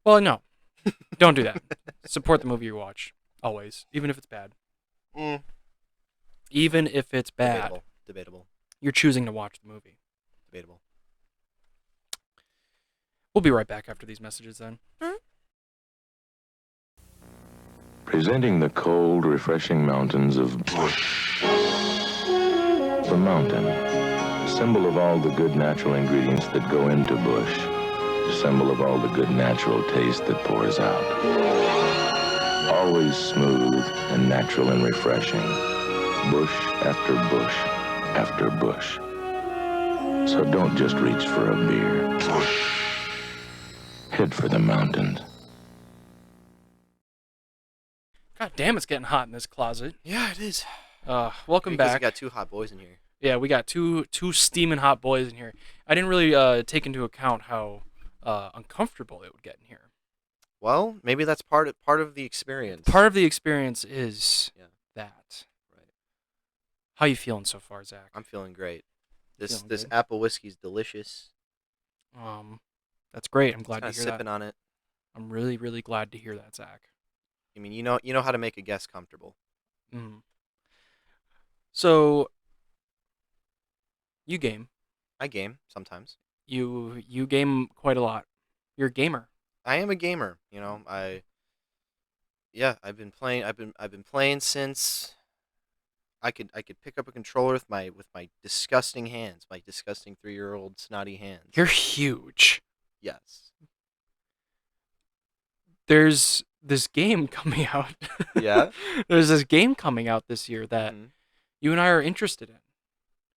S1: Well, no, don't do that. Support the movie you watch always, even if it's bad.
S2: Mm.
S1: Even if it's bad,
S2: Debatable.
S1: you're choosing to watch the movie.
S2: Debatable.
S1: We'll be right back after these messages then.
S4: Presenting the cold, refreshing mountains of Bush. The mountain, symbol of all the good natural ingredients that go into Bush. Symbol of all the good natural taste that pours out. Always smooth and natural and refreshing. Bush after bush after bush. So don't just reach for a beer. Head for the mountains.
S1: God damn, it's getting hot in this closet.
S2: Yeah, it is.
S1: Welcome
S2: Because
S1: back.
S2: you got two hot boys in here.
S1: Yeah, we got two steaming hot boys in here. I didn't really take into account how uncomfortable it would get in here.
S2: Well, maybe that's part of the experience.
S1: Part of the experience is
S2: Yeah.
S1: that.
S2: Right.
S1: How you feeling so far, Zach?
S2: I'm feeling great. This
S1: Feeling
S2: this
S1: good?
S2: apple whiskey's delicious.
S1: That's great. I'm
S2: Just
S1: glad
S2: kind
S1: to
S2: of
S1: hear
S2: sipping
S1: that.
S2: on it.
S1: I'm really, really glad to hear that, Zach.
S2: I mean, you know how to make a guest comfortable.
S1: Mm. So you game.
S2: I game sometimes.
S1: You game quite a lot. You're a gamer.
S2: I am a gamer. You know, I've been playing. I've been playing since I could pick up a controller with my disgusting hands, my disgusting 3-year-old snotty hands.
S1: You're huge.
S2: Yes.
S1: There's this game coming out.
S2: Yeah.
S1: There's this game coming out this year that
S2: Mhm.
S1: you and I are interested in.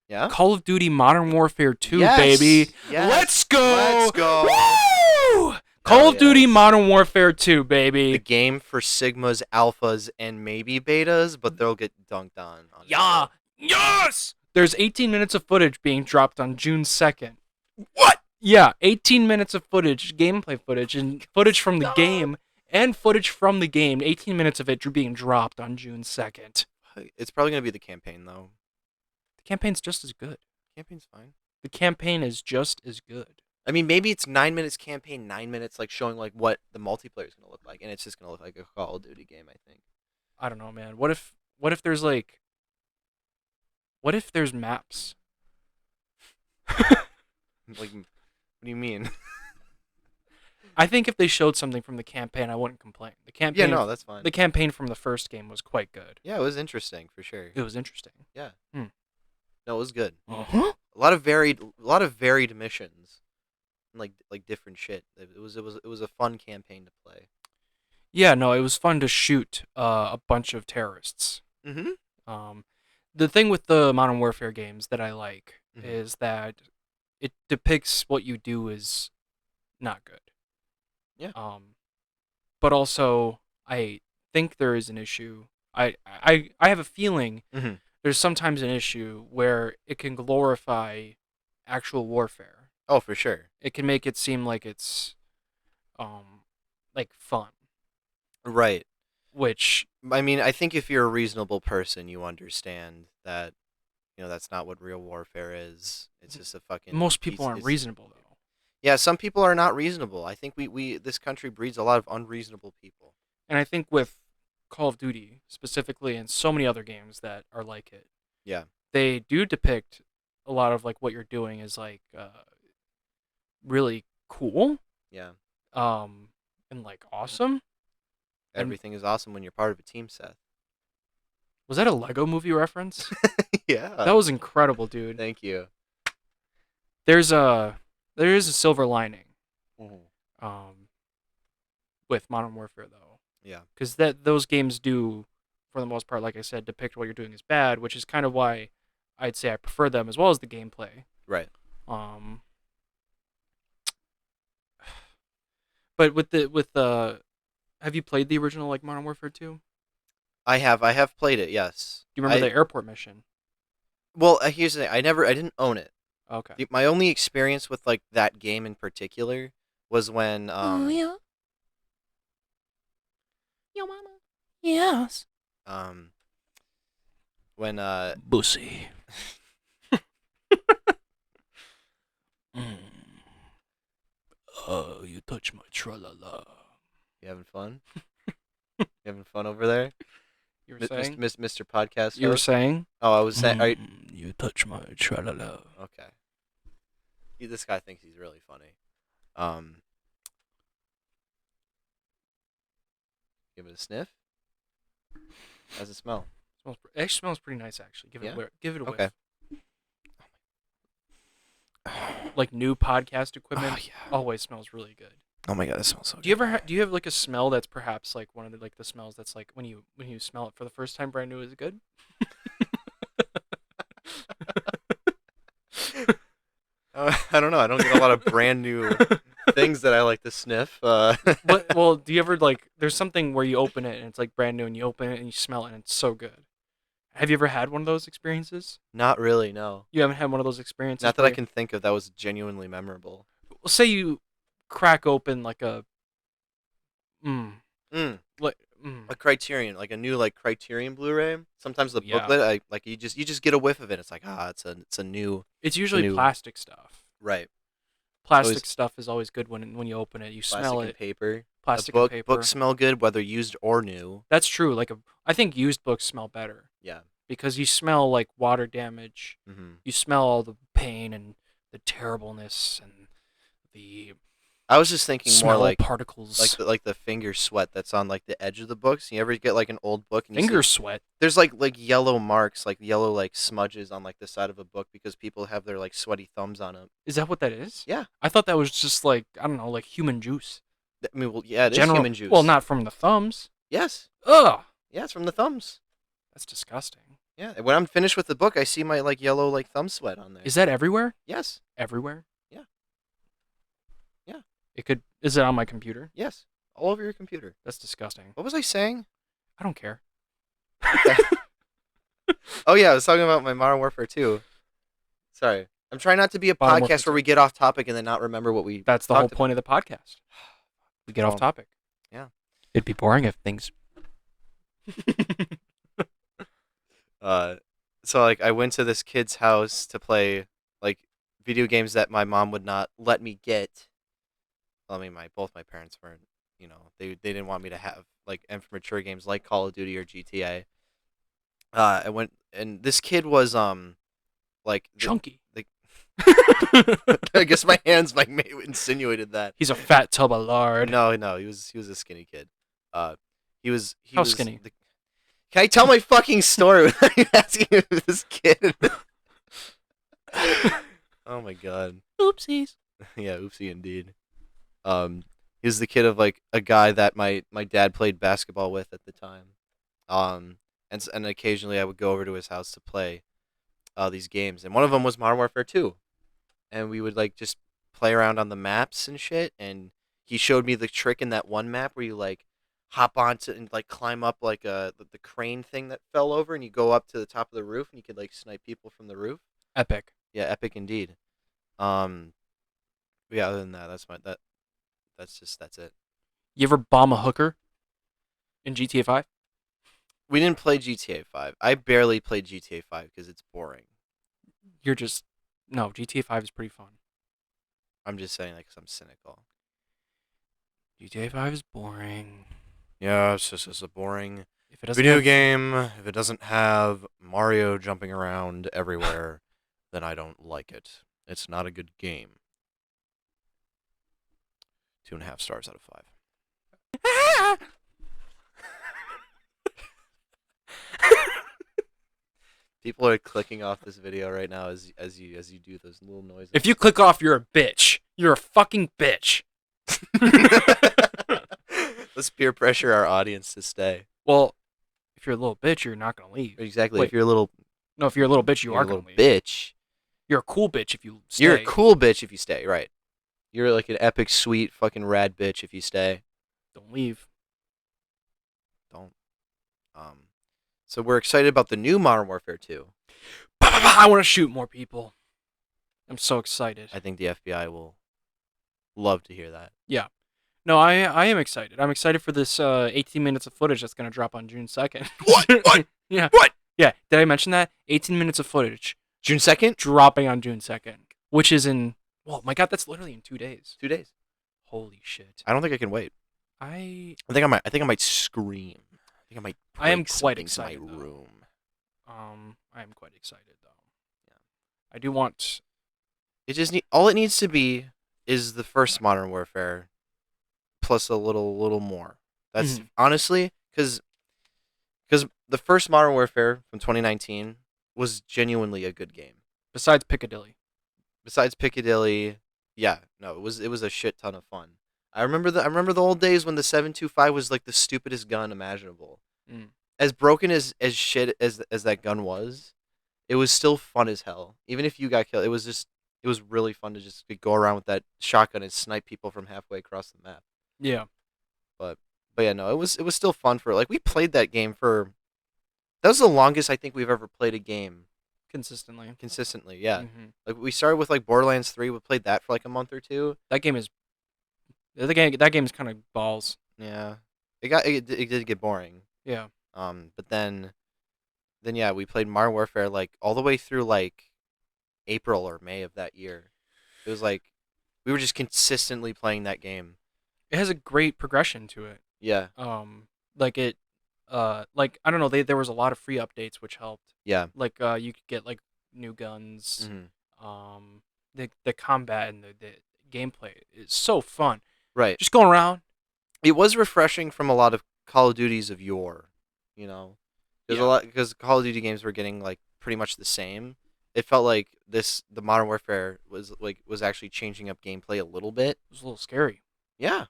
S2: Yeah.
S1: Call of Duty Modern Warfare 2,
S2: Yes!
S1: baby.
S2: Yes!
S1: Let's go.
S2: Let's go.
S1: Woo! Call of Duty
S2: yes.
S1: Modern Warfare 2, baby.
S2: The game for sigmas, alphas, and maybe betas, but they'll get dunked on.
S1: Yeah. Yes. There's 18 minutes of footage being dropped on June 2nd.
S2: What?
S1: Yeah, 18 minutes of footage, gameplay footage, and footage from the game, and footage from the game. 18 minutes of it being dropped on June 2nd.
S2: It's probably gonna be the campaign though.
S1: The campaign's just as good.
S2: Campaign's fine.
S1: The campaign is just as good.
S2: I mean, maybe it's 9 minutes campaign, 9 minutes like showing like what the multiplayer is gonna look like, and it's just gonna look like a Call of Duty game. I think.
S1: I don't know, man. What if there's like, what if there's maps?
S2: Like, what do you mean?
S1: I think if they showed something from the campaign, I wouldn't complain. The
S2: Yeah,
S1: campaign,
S2: no, that's fine.
S1: the campaign from the first game was quite good.
S2: Yeah, it was interesting for sure.
S1: It was interesting.
S2: Yeah.
S1: Hmm.
S2: No, it was good.
S1: Uh-huh.
S2: A lot of varied missions, and like different shit. It was a fun campaign to play.
S1: Yeah, no, it was fun to shoot a bunch of terrorists.
S2: Mm-hmm.
S1: The thing with the Modern Warfare games that I like
S2: Mhm.
S1: is that it depicts what you do is not good.
S2: Yeah.
S1: But also I think there is an issue. I have a feeling
S2: Mm-hmm.
S1: there's sometimes an issue where it can glorify actual warfare.
S2: Oh, for sure.
S1: It can make it seem like it's like fun,
S2: Right.
S1: which
S2: I mean, I think if you're a reasonable person, you understand that, that's not what real warfare is. It's just a fucking.
S1: most people
S2: piece-
S1: aren't
S2: it's-
S1: reasonable though.
S2: Yeah, some people are not reasonable. I think this country breeds a lot of unreasonable people.
S1: And I think with Call of Duty specifically and so many other games that are like it,
S2: Yeah.
S1: they do depict a lot of like what you're doing is like really cool,
S2: Yeah.
S1: and like awesome. And-
S2: Everything is awesome when you're part of a team, Seth.
S1: Was that a Lego movie reference?
S2: Yeah.
S1: That was incredible, dude.
S2: Thank you.
S1: There is a silver lining with Modern Warfare though,
S2: Yeah.
S1: because those games do, for the most part, like I said, depict what you're doing as bad, which is kind of why I'd say I prefer them as well as the gameplay.
S2: Right.
S1: But with the have you played the original like Modern Warfare 2?
S2: I have played it. Yes.
S1: Do you remember the airport mission?
S2: Well, here's the thing. I didn't own it.
S1: Okay.
S2: My only experience with like that game in particular was when
S1: yeah. Yo, mama. Yes.
S2: when
S1: Bussy. Oh, you touch my tra-la-la.
S2: you having fun? You having fun over there?
S1: You were saying?
S2: Mr. Podcast.
S1: You were
S2: host?
S1: saying?
S2: Oh, I was saying.
S1: You touch my tra-la-la.
S2: Okay. This guy thinks he's really funny. Give it a sniff. How's it smell?
S1: It actually smells pretty nice, actually. Give it a whiff.
S2: Okay.
S1: Like new podcast equipment
S2: Oh, yeah.
S1: always smells really good.
S2: Oh my god, that smells so good.
S1: Do you ever do you have like a smell that's perhaps like one of the smells that's like when you smell it for the first time, brand new, is good?
S2: I don't know. I don't get a lot of brand new things that I like to sniff.
S1: Well, do you ever like? There's something where you open it and it's like brand new, and you open it and you smell it and it's so good. Have you ever had one of those experiences?
S2: Not really, no.
S1: You haven't had one of those experiences?
S2: Not that
S1: where
S2: I can think of that was genuinely memorable.
S1: Well, say you crack open like a
S2: Mm.
S1: like
S2: a Criterion, like a new like Criterion Blu-ray. Sometimes the
S1: Yeah.
S2: booklet, you just get a whiff of it. It's like it's a new
S1: It's usually
S2: new
S1: plastic stuff.
S2: right.
S1: Plastic
S2: Always
S1: stuff is always good when you open it. You smell
S2: plastic and
S1: it.
S2: paper.
S1: Plastic and
S2: Books
S1: paper.
S2: smell good whether used or new.
S1: That's true. I think used books smell better
S2: Yeah.
S1: because you smell like water damage.
S2: Mm-hmm.
S1: You smell all the pain and the terribleness and the
S2: I was just thinking more
S1: smell
S2: like
S1: particles.
S2: the finger sweat that's on like the edge of the books. You ever get like an old book and you
S1: Finger
S2: see,
S1: sweat.
S2: there's like yellow marks, like yellow like smudges on like the side of a book because people have their like sweaty thumbs on them.
S1: Is that what that is?
S2: Yeah.
S1: I thought that was just like, I don't know, like human juice.
S2: I mean, well, yeah, it is human juice.
S1: Well, not from the thumbs.
S2: Yes.
S1: Ugh.
S2: Yeah, it's from the thumbs.
S1: That's disgusting.
S2: Yeah. When I'm finished with the book, I see my like yellow like thumb sweat on there.
S1: Is that everywhere?
S2: Yes.
S1: Everywhere?
S2: Yeah. Yeah.
S1: It could. Is it on my computer?
S2: Yes. All over your computer.
S1: That's disgusting.
S2: What was I saying?
S1: I don't care.
S2: Oh yeah, I was talking about my Modern Warfare 2. Sorry. I'm trying not to be a
S1: Modern Warfare
S2: podcast where we get off topic and then not remember what we
S1: That's the whole
S2: talked
S1: point of the podcast. We get off
S2: Well,
S1: topic.
S2: yeah.
S1: It'd be boring if things.
S2: So like I went to this kid's house to play like video games that my mom would not let me get. Well, I mean, both my parents weren't, they didn't want me to have like mature games like Call of Duty or GTA. I went and this kid was like
S1: Chunky.
S2: I guess my hands like insinuated that.
S1: He's a fat tub of lard.
S2: No, he was a skinny kid. He was
S1: How skinny?
S2: Can I tell my fucking story without you asking if this kid? Oh my god.
S1: Oopsies.
S2: Yeah, oopsie indeed. He was the kid of like a guy that my dad played basketball with at the time. And occasionally I would go over to his house to play these games, and one of them was Modern Warfare 2, and we would like just play around on the maps and shit. And he showed me the trick in that one map where you like hop onto and like climb up like the crane thing that fell over, and you go up to the top of the roof, and you could like snipe people from the roof.
S1: Epic.
S2: Yeah, epic indeed. Yeah, other than that, that's it.
S1: You ever bomb a hooker in GTA 5?
S2: We didn't play GTA 5. I barely played GTA 5 because it's boring.
S1: You're just. No, GTA 5 is pretty fun.
S2: I'm just saying that because I'm cynical.
S1: GTA 5 is boring.
S2: Yeah, it's just a boring
S1: If it doesn't
S2: video
S1: have-
S2: game. If it doesn't have Mario jumping around everywhere, then I don't like it. It's not a good game. 2.5 stars out of 5. People are clicking off this video right now as you do those little noises.
S1: If you click off, you're a bitch. You're a fucking bitch.
S2: Let's peer pressure our audience to stay.
S1: Well, if you're a little bitch, you're not gonna leave.
S2: Exactly.
S1: Wait.
S2: If you're a little,
S1: No, if you're a little bitch, you
S2: you're
S1: are
S2: a
S1: gonna
S2: little
S1: leave.
S2: bitch.
S1: You're a cool bitch if you stay.
S2: You're a cool bitch if you stay. Right. You're like an epic, sweet, fucking rad bitch if you stay.
S1: Don't leave.
S2: Don't. So we're excited about the new Modern Warfare 2.
S1: I want to shoot more people. I'm so excited.
S2: I think the FBI will love to hear that.
S1: No, I am excited. I'm excited for this 18 minutes of footage that's going to drop on June 2nd.
S2: What?
S1: Yeah.
S2: What?
S1: Yeah. Did I mention that? 18 minutes of footage
S2: June 2nd?
S1: dropping on June 2nd, which is in, well, my God, that's literally in 2 days.
S2: 2 days.
S1: Holy shit.
S2: I don't think I can wait.
S1: I
S2: I think I might scream. I think I might.
S1: I am
S2: break
S1: quite
S2: something to
S1: excited,
S2: my
S1: though.
S2: room.
S1: I am quite excited though.
S2: Yeah.
S1: I do want.
S2: It just all it needs to be is the first Modern Warfare, plus a little more. That's honestly because the first Modern Warfare from 2019 was genuinely a good game.
S1: Besides Piccadilly.
S2: Besides Piccadilly, yeah, no, it was a shit ton of fun. I remember the old days when the 7.25 was like the stupidest gun imaginable.
S1: Mm.
S2: As broken as shit as that gun was, it was still fun as hell. Even if you got killed, it was really fun to just go around with that shotgun and snipe people from halfway across the map.
S1: Yeah.
S2: But yeah, no, it was still fun for like we played that game for. That was the longest I think we've ever played a game
S1: Consistently.
S2: consistently. Yeah,
S1: Mhm.
S2: like we started with like Borderlands 3. We played that for like a month or two.
S1: That game is. That game is kind of balls.
S2: Yeah, it did get boring.
S1: Yeah.
S2: But then yeah, we played Modern Warfare like all the way through like April or May of that year. It was like we were just consistently playing that game.
S1: It has a great progression to it.
S2: Yeah,
S1: Like it, like I don't know, there was a lot of free updates which helped.
S2: yeah.
S1: Like you could get like new guns.
S2: Hmm.
S1: The combat and the gameplay is so fun.
S2: Right.
S1: Just going around.
S2: It was refreshing from a lot of Call of Duties of yore, you know,
S1: Yeah.
S2: because Call of Duty games were getting like pretty much the same. It felt like the Modern Warfare was actually changing up gameplay a little bit.
S1: It was a little scary.
S2: Yeah,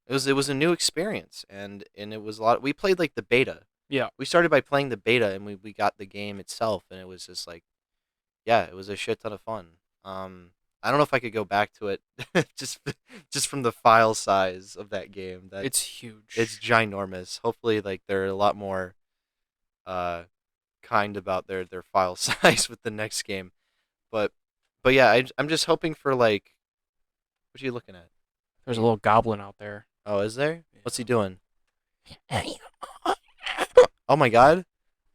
S2: it was a new experience, and it was a lot. We played like the beta.
S1: Yeah.
S2: We started by playing the beta, and we got the game itself, and it was just like, yeah, it was a shit ton of fun. I don't know if I could go back to it, just just from the file size of that game.
S1: It's huge.
S2: It's ginormous. Hopefully, like they're a lot more uh kind about their file size with the next game. But but yeah, I'm just hoping for like, what are you looking at?
S1: There's a little goblin out there.
S2: Oh, is there? What's he
S1: Yeah.
S2: doing? Oh my god!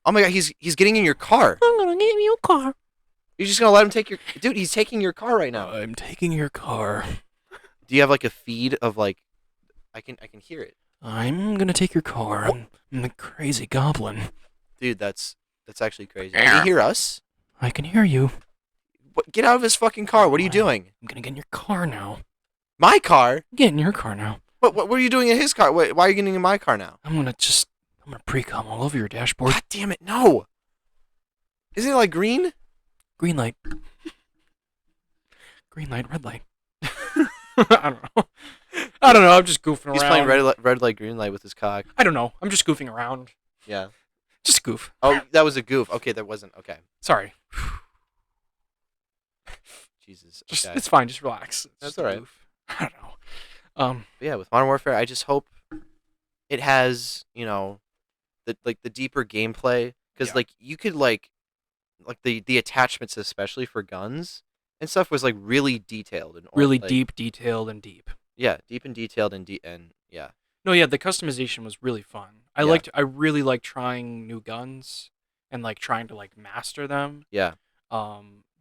S2: Oh my god! He's getting in your car.
S1: I'm gonna give you a car.
S2: You're just gonna let him take your dude? He's taking your car right now.
S1: I'm taking your car.
S2: Do you have like a feed of like? I can hear it,
S1: I'm gonna take your car. I'm the crazy goblin.
S2: dude. That's actually crazy. Can you hear us?
S1: I can hear you.
S2: What? Get out of his fucking car! What are you doing?
S1: I'm gonna get in your car now.
S2: My car?
S1: Get in your car now.
S2: What are you doing in his car? Why are you getting in my car now?
S1: I'm gonna pre-cum all over your dashboard.
S2: God damn it! No. Isn't it like green?
S1: Green light. Green light, red light. I don't know. I don't know. I'm just goofing
S2: He's
S1: around.
S2: playing red light, green light with his cock.
S1: I don't know. I'm just goofing around.
S2: Yeah.
S1: Just goof.
S2: Oh, that was a goof. Okay, that wasn't. Okay.
S1: Sorry.
S2: Jesus.
S1: Just
S2: Okay.
S1: it's fine. Just relax. It's
S2: That's
S1: just a
S2: all right.
S1: goof. I don't know.
S2: But yeah, with Modern Warfare, I just hope it has, the deeper gameplay, because
S1: Yeah.
S2: like you could like the attachments, especially for guns and stuff, was like really detailed and
S1: Really
S2: like,
S1: deep, detailed, and deep.
S2: Yeah, deep and detailed and yeah.
S1: No, yeah, the customization was really fun.
S2: Yeah.
S1: I really liked trying new guns and like trying to like master them.
S2: Yeah.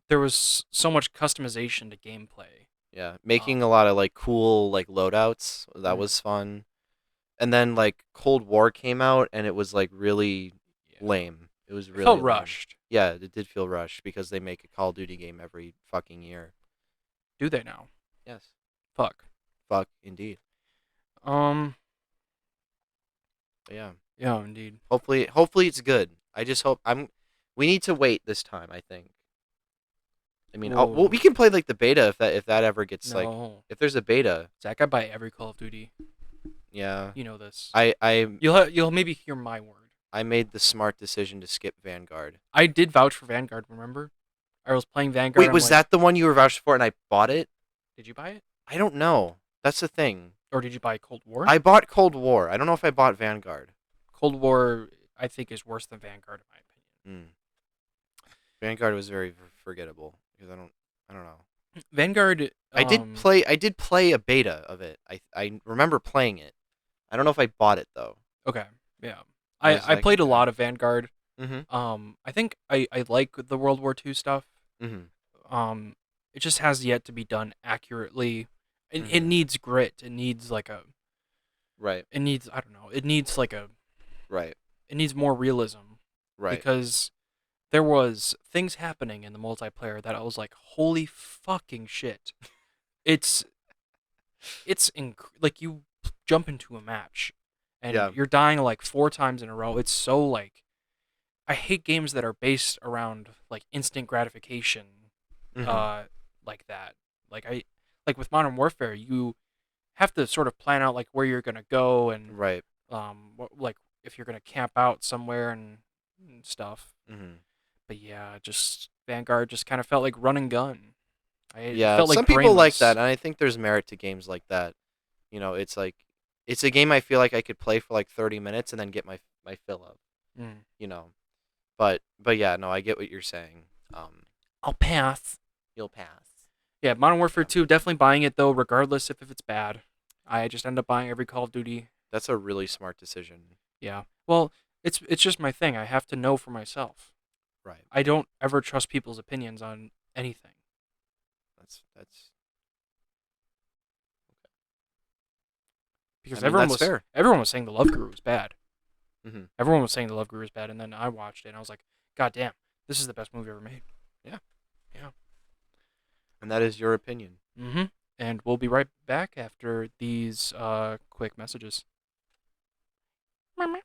S1: There was so much customization to gameplay.
S2: Yeah, making a lot of like cool like loadouts, that
S1: Mhm.
S2: was fun. And then like Cold War came out, and it was like really
S1: Yeah.
S2: lame. It was really
S1: Felt
S2: lame.
S1: rushed.
S2: Yeah, it did feel rushed because they make a Call of Duty game every fucking year.
S1: Do they now?
S2: Yes.
S1: Fuck.
S2: Fuck indeed.
S1: Um.
S2: But yeah.
S1: Yeah, indeed.
S2: Hopefully it's good. I just hope we need to wait this time, I think. I mean,
S1: Whoa.
S2: well, we can play like the beta if that ever gets like,
S1: No.
S2: if there's a beta.
S1: Zach, I buy every Call of Duty.
S2: Yeah.
S1: You know this.
S2: I
S1: You'll maybe hear my word.
S2: I made the smart decision to skip Vanguard.
S1: I did vouch for Vanguard. Remember? I was playing Vanguard.
S2: Wait,
S1: I'm
S2: was
S1: like,
S2: that the one you were vouched for and I bought it?
S1: Did you buy it,
S2: I don't know. That's the thing.
S1: or did you buy Cold War?
S2: I bought Cold War. I don't know if I bought Vanguard.
S1: Cold War, I think, is worse than Vanguard in my opinion.
S2: Vanguard was very forgettable because I don't know.
S1: Vanguard.
S2: I did play a beta of it. I remember playing it. I don't know if I bought it though.
S1: Okay. Yeah.
S2: I was
S1: I
S2: like,
S1: played a
S2: okay.
S1: lot of Vanguard.
S2: Mm-hmm.
S1: I think I like the World War II stuff.
S2: Mm-hmm.
S1: It just has yet to be done accurately. It
S2: Mhm.
S1: needs grit. It needs like a.
S2: Right.
S1: It needs, I don't know. It needs like a.
S2: Right.
S1: It needs more realism.
S2: Right.
S1: Because there was things happening in the multiplayer that I was like, holy fucking shit. It's like you jump into a match and
S2: Yeah.
S1: you're dying like 4 times in a row. It's so like, I hate games that are based around like instant gratification,
S2: Mhm.
S1: like that. Like with Modern Warfare, you have to sort of plan out like where you're gonna go and
S2: Right.
S1: like if you're gonna camp out somewhere and stuff.
S2: Mm-hmm.
S1: But yeah, just Vanguard just kind of felt like run and gun. It
S2: Yeah.
S1: felt like
S2: Some people like
S1: brainless.
S2: that, and I think there's merit to games like that. It's like it's a game I feel like I could play for like 30 minutes and then get my fill up.
S1: Mm.
S2: You know. But yeah, no, I get what you're saying.
S1: I'll pass.
S2: You'll pass.
S1: Yeah, Modern Warfare 2, definitely buying it though, regardless if it's bad. I just end up buying every Call of Duty.
S2: That's a really smart decision.
S1: Yeah. Well, it's just my thing. I have to know for myself.
S2: Right.
S1: I don't ever trust people's opinions on anything.
S2: That's
S1: Because
S2: I mean, that's fair.
S1: everyone was saying the Love Guru was bad.
S2: Mm-hmm.
S1: Everyone was saying the Love Guru was bad, and then I watched it and I was like, God damn, this is the best movie ever made.
S2: Yeah.
S1: Yeah.
S2: And that is your opinion.
S1: Mm-hmm. And we'll be right back after these quick messages.
S5: Hello,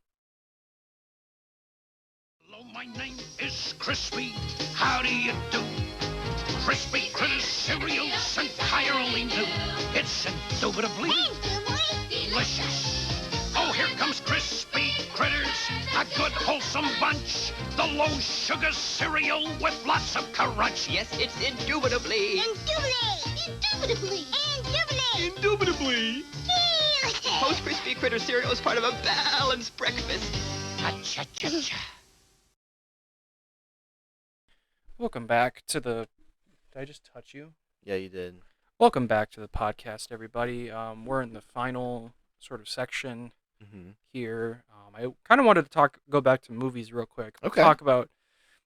S5: my name is Crispy. How do you do? Crispy Critters cereals entirely new. It's indubitably delicious. Oh, here comes Crispy Critters, a good wholesome bunch. The low sugar cereal with lots of crunch.
S6: Yes, it's indubitably.
S7: Indubitably!
S6: Indubitably. Post Crispy Critter cereal is part of a balanced breakfast.
S5: Cha-cha-cha-cha.
S1: Welcome back to the. Did I just touch you?
S2: Yeah, you did.
S1: Welcome back to the podcast, everybody. We're in the final sort of section
S2: Mm-hmm.
S1: here. I kind of wanted to go back to movies real quick.
S2: Okay.
S1: Talk about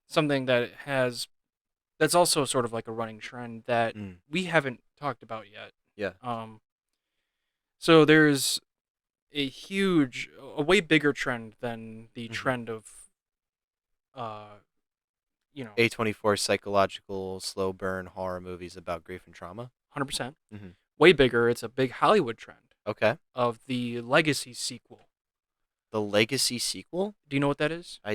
S1: something that's also sort of like a running trend that we haven't talked about yet.
S2: Yeah.
S1: So there's a way bigger trend than the trend of,
S2: A24 psychological slow burn horror movies about grief and trauma.
S1: 100%.
S2: Mhm.
S1: Way bigger. It's a big Hollywood trend
S2: Okay.
S1: of the Legacy sequel.
S2: The Legacy sequel?
S1: Do you know what that is?
S2: I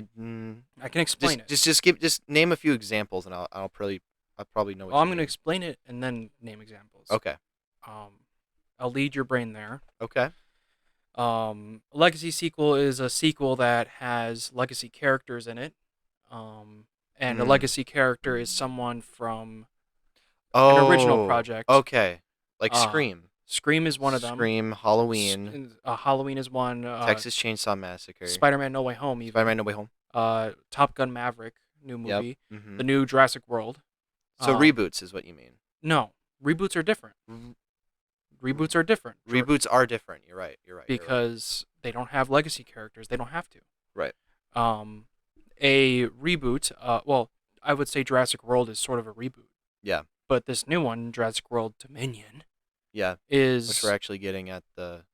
S1: I can explain it.
S2: just name a few examples and I'll probably know what
S1: Well, I'm
S2: you
S1: going to
S2: mean.
S1: explain it and then name examples.
S2: Okay.
S1: I'll lead your brain there.
S2: Okay.
S1: Legacy sequel is a sequel that has legacy characters in it. And a legacy character is someone from an original project.
S2: Okay. Like
S1: Uh,
S2: Scream.
S1: Scream is one of them.
S2: Scream, Halloween,
S1: Halloween is one.
S2: Texas Chainsaw Massacre,
S1: Spider-Man No Way Home even.
S2: Spider-Man No Way Home.
S1: Top Gun Maverick, new movie.
S2: Yep. Mhm.
S1: The new Jurassic World.
S2: So reboots is what you mean.
S1: No, reboots are different. Reboots are different.
S2: Reboots are different. You're right.
S1: Because they don't have legacy characters. They don't have to.
S2: Right.
S1: A reboot, well, I would say Jurassic World is sort of a reboot.
S2: Yeah.
S1: But this new one, Jurassic World Dominion,
S2: Yeah.
S1: is
S2: Which we're actually getting at the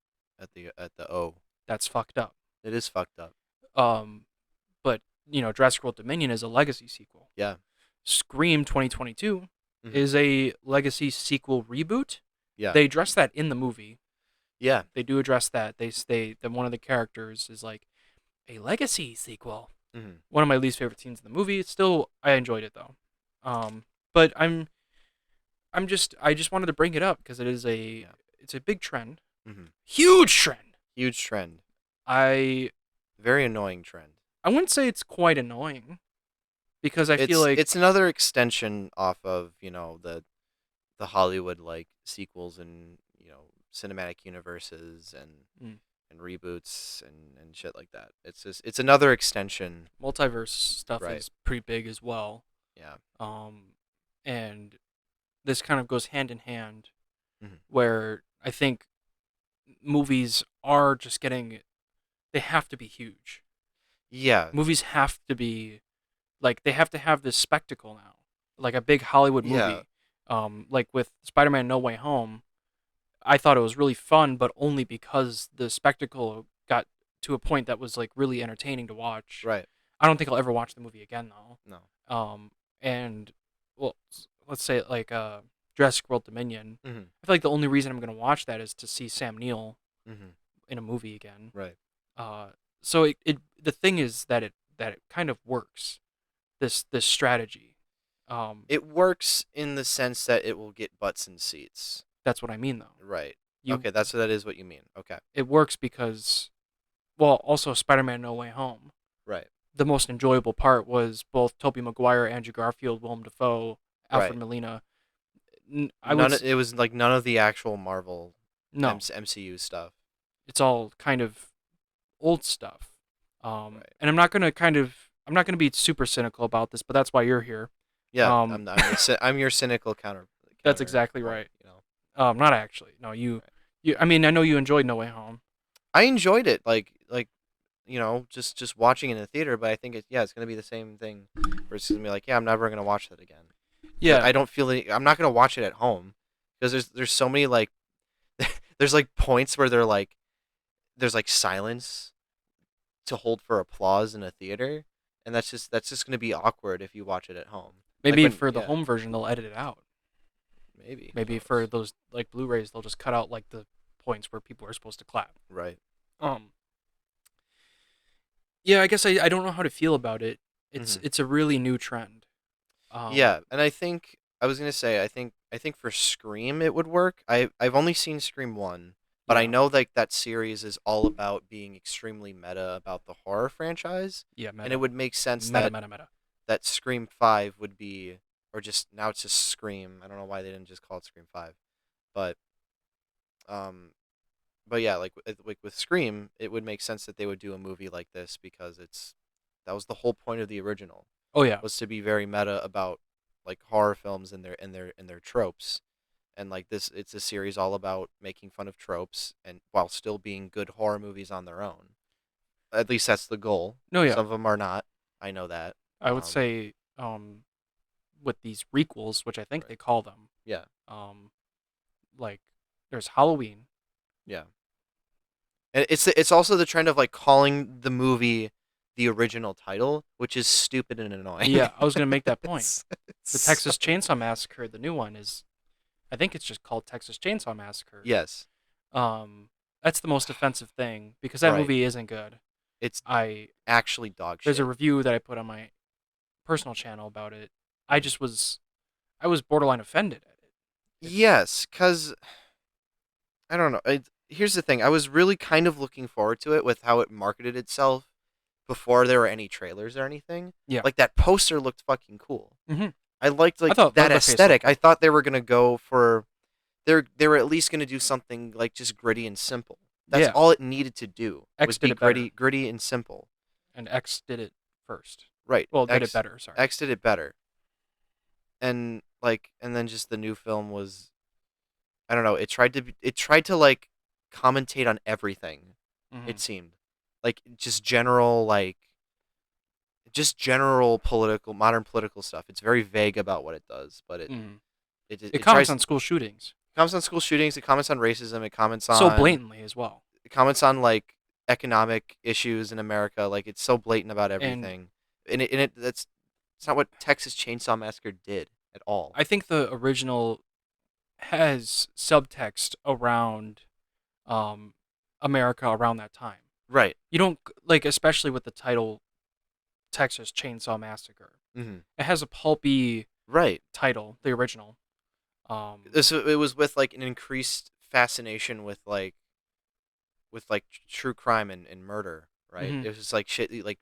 S2: O.
S1: that's fucked up.
S2: It is fucked up.
S1: But Jurassic World Dominion is a legacy sequel.
S2: Yeah.
S1: Scream 2022
S2: Mhm.
S1: is a legacy sequel reboot.
S2: Yeah.
S1: They address that in the movie.
S2: Yeah.
S1: They do address that. They that one of the characters is like a legacy sequel.
S2: Mhm.
S1: One of my least favorite scenes in the movie. Still, I enjoyed it though. But I just wanted to bring it up because it's a big trend,
S2: Mhm.
S1: huge trend.
S2: Huge trend.
S1: I
S2: Very annoying trend.
S1: wouldn't say it's quite annoying because I feel like
S2: it's another extension off of the Hollywood like sequels and cinematic universes and reboots and shit like that. It's another extension.
S1: multiverse stuff
S2: Right.
S1: is pretty big as well.
S2: Yeah.
S1: And this kind of goes hand in hand,
S2: Mhm.
S1: where I think movies are just they have to be huge.
S2: Yeah.
S1: Movies have to be like they have to have this spectacle now, like a big Hollywood movie.
S2: Yeah.
S1: Like with Spider-Man No Way Home, I thought it was really fun, but only because the spectacle got to a point that was like really entertaining to watch.
S2: Right.
S1: I don't think I'll ever watch the movie again though.
S2: No.
S1: And well, let's say like Jurassic World Dominion.
S2: Mhm.
S1: I feel like the only reason I'm gonna watch that is to see Sam Neill
S2: Mhm.
S1: in a movie again.
S2: Right.
S1: So the thing is that it kind of works. This strategy.
S2: It works in the sense that it will get butts in seats.
S1: That's what I mean though.
S2: Right.
S1: You-
S2: Okay, that is what you mean. Okay.
S1: It works because, well, also Spider-Man No Way Home.
S2: Right.
S1: The most enjoyable part was both Tobey Maguire, Andrew Garfield, Willem Dafoe, Alfred
S2: Right.
S1: Molina.
S2: It was like none of the actual Marvel
S1: No,
S2: MCU stuff.
S1: it's all kind of old stuff.
S2: Right.
S1: And I'm not gonna be super cynical about this, but that's why you're here.
S2: Yeah,
S1: Um,
S2: I'm your cynical counter.
S1: That's exactly
S2: counterpoint,
S1: right. Not actually. No, I mean, I know you enjoyed No Way Home.
S2: I enjoyed it, just watching it in the theater. But I think it's gonna be the same thing, where it's gonna be like, yeah, I'm never gonna watch that again.
S1: Yeah,
S2: I don't feel I'm not gonna watch it at home, because there's so many like there's like points where there's like silence to hold for applause in a theater, and that's just gonna be awkward if you watch it at home. Like
S1: maybe
S2: when
S1: for the
S2: yeah,
S1: home version they'll edit it out.
S2: maybe who
S1: Maybe for
S2: knows?
S1: those like Blu-rays they'll just cut out like the points where people are supposed to clap.
S2: Right.
S1: Um, yeah, I guess I don't know how to feel about it.
S2: Hmm.
S1: It's a really new trend.
S2: Yeah, and I think I was gonna say I think for Scream it would work. I've only seen Scream 1, but I
S1: Yeah,
S2: know like that series is all about being extremely meta about the horror franchise,
S1: yeah,
S2: and it
S1: meta,
S2: would make sense
S1: meta, meta, meta.
S2: that Scream 5 would be, or just now it's just Scream. I don't know why they didn't just call it Scream 5, but um but yeah, like with Scream, it would make sense that they would do a movie like this, because that was the whole point of the original,
S1: Oh yeah,
S2: was to be very meta about like horror films and their tropes. And like this, it's a series all about making fun of tropes, and while still being good horror movies on their own. At least that's the goal.
S1: no yeah.
S2: Some of them are not. I know that.
S1: I would say with these requels, which I think
S2: Right.
S1: they call them,
S2: Yeah.
S1: um, like there's Halloween.
S2: Yeah. And it's also the trend of like calling the movie the original title, which is stupid and annoying.
S1: Yeah, I was gonna make that point.
S2: It's,
S1: The
S2: it's
S1: Texas Chainsaw Massacre, the new one is, I think it's just called Texas Chainsaw Massacre.
S2: yes.
S1: Um, that's the most offensive thing because that
S2: Right.
S1: movie isn't good.
S2: It's
S1: I
S2: actually dog
S1: There's
S2: shit.
S1: a review that I put on my personal channel about it. I
S2: Mhm.
S1: just was I was borderline offended at it.
S2: Yes, cuz I don't know. Here's the thing. I was really kind of looking forward to it with how it marketed itself before there were any trailers or anything.
S1: Yeah.
S2: Like that poster looked fucking cool.
S1: Mm-hmm.
S2: I liked
S1: I
S2: like
S1: thought
S2: that
S1: Leatherface looked
S2: aesthetic. I
S1: cool.
S2: thought they were going to go for they were at least going to do something like just gritty and simple. That's
S1: Yeah.
S2: all it needed to do,
S1: X
S2: was
S1: did
S2: be
S1: it better.
S2: gritty and simple.
S1: And X did it first.
S2: Right.
S1: Well, did it better, sorry.
S2: X did it better. And then just the new film was, I don't know, it tried to like commentate on everything.
S1: Mm-hmm.
S2: It seemed like just general political modern political stuff. It's very vague about what it does, but
S1: Mm-hmm.
S2: it
S1: comments
S2: tries
S1: on school shootings
S2: comments on school shootings, it comments on racism, it comments
S1: so
S2: on
S1: blatantly as well.
S2: like economic issues in America. Like it's so blatant about
S1: And
S2: everything. And that's it's not what Texas Chainsaw Massacre did at all.
S1: I think the original has subtext around America around that time.
S2: Right.
S1: You don't like, especially with the title Texas Chainsaw Massacre.
S2: Mm-hmm.
S1: It has a pulpy
S2: Right.
S1: title, the original.
S2: It was with like an increased fascination with like true crime and murder, right?
S1: Mhm.
S2: It was just like shit. Like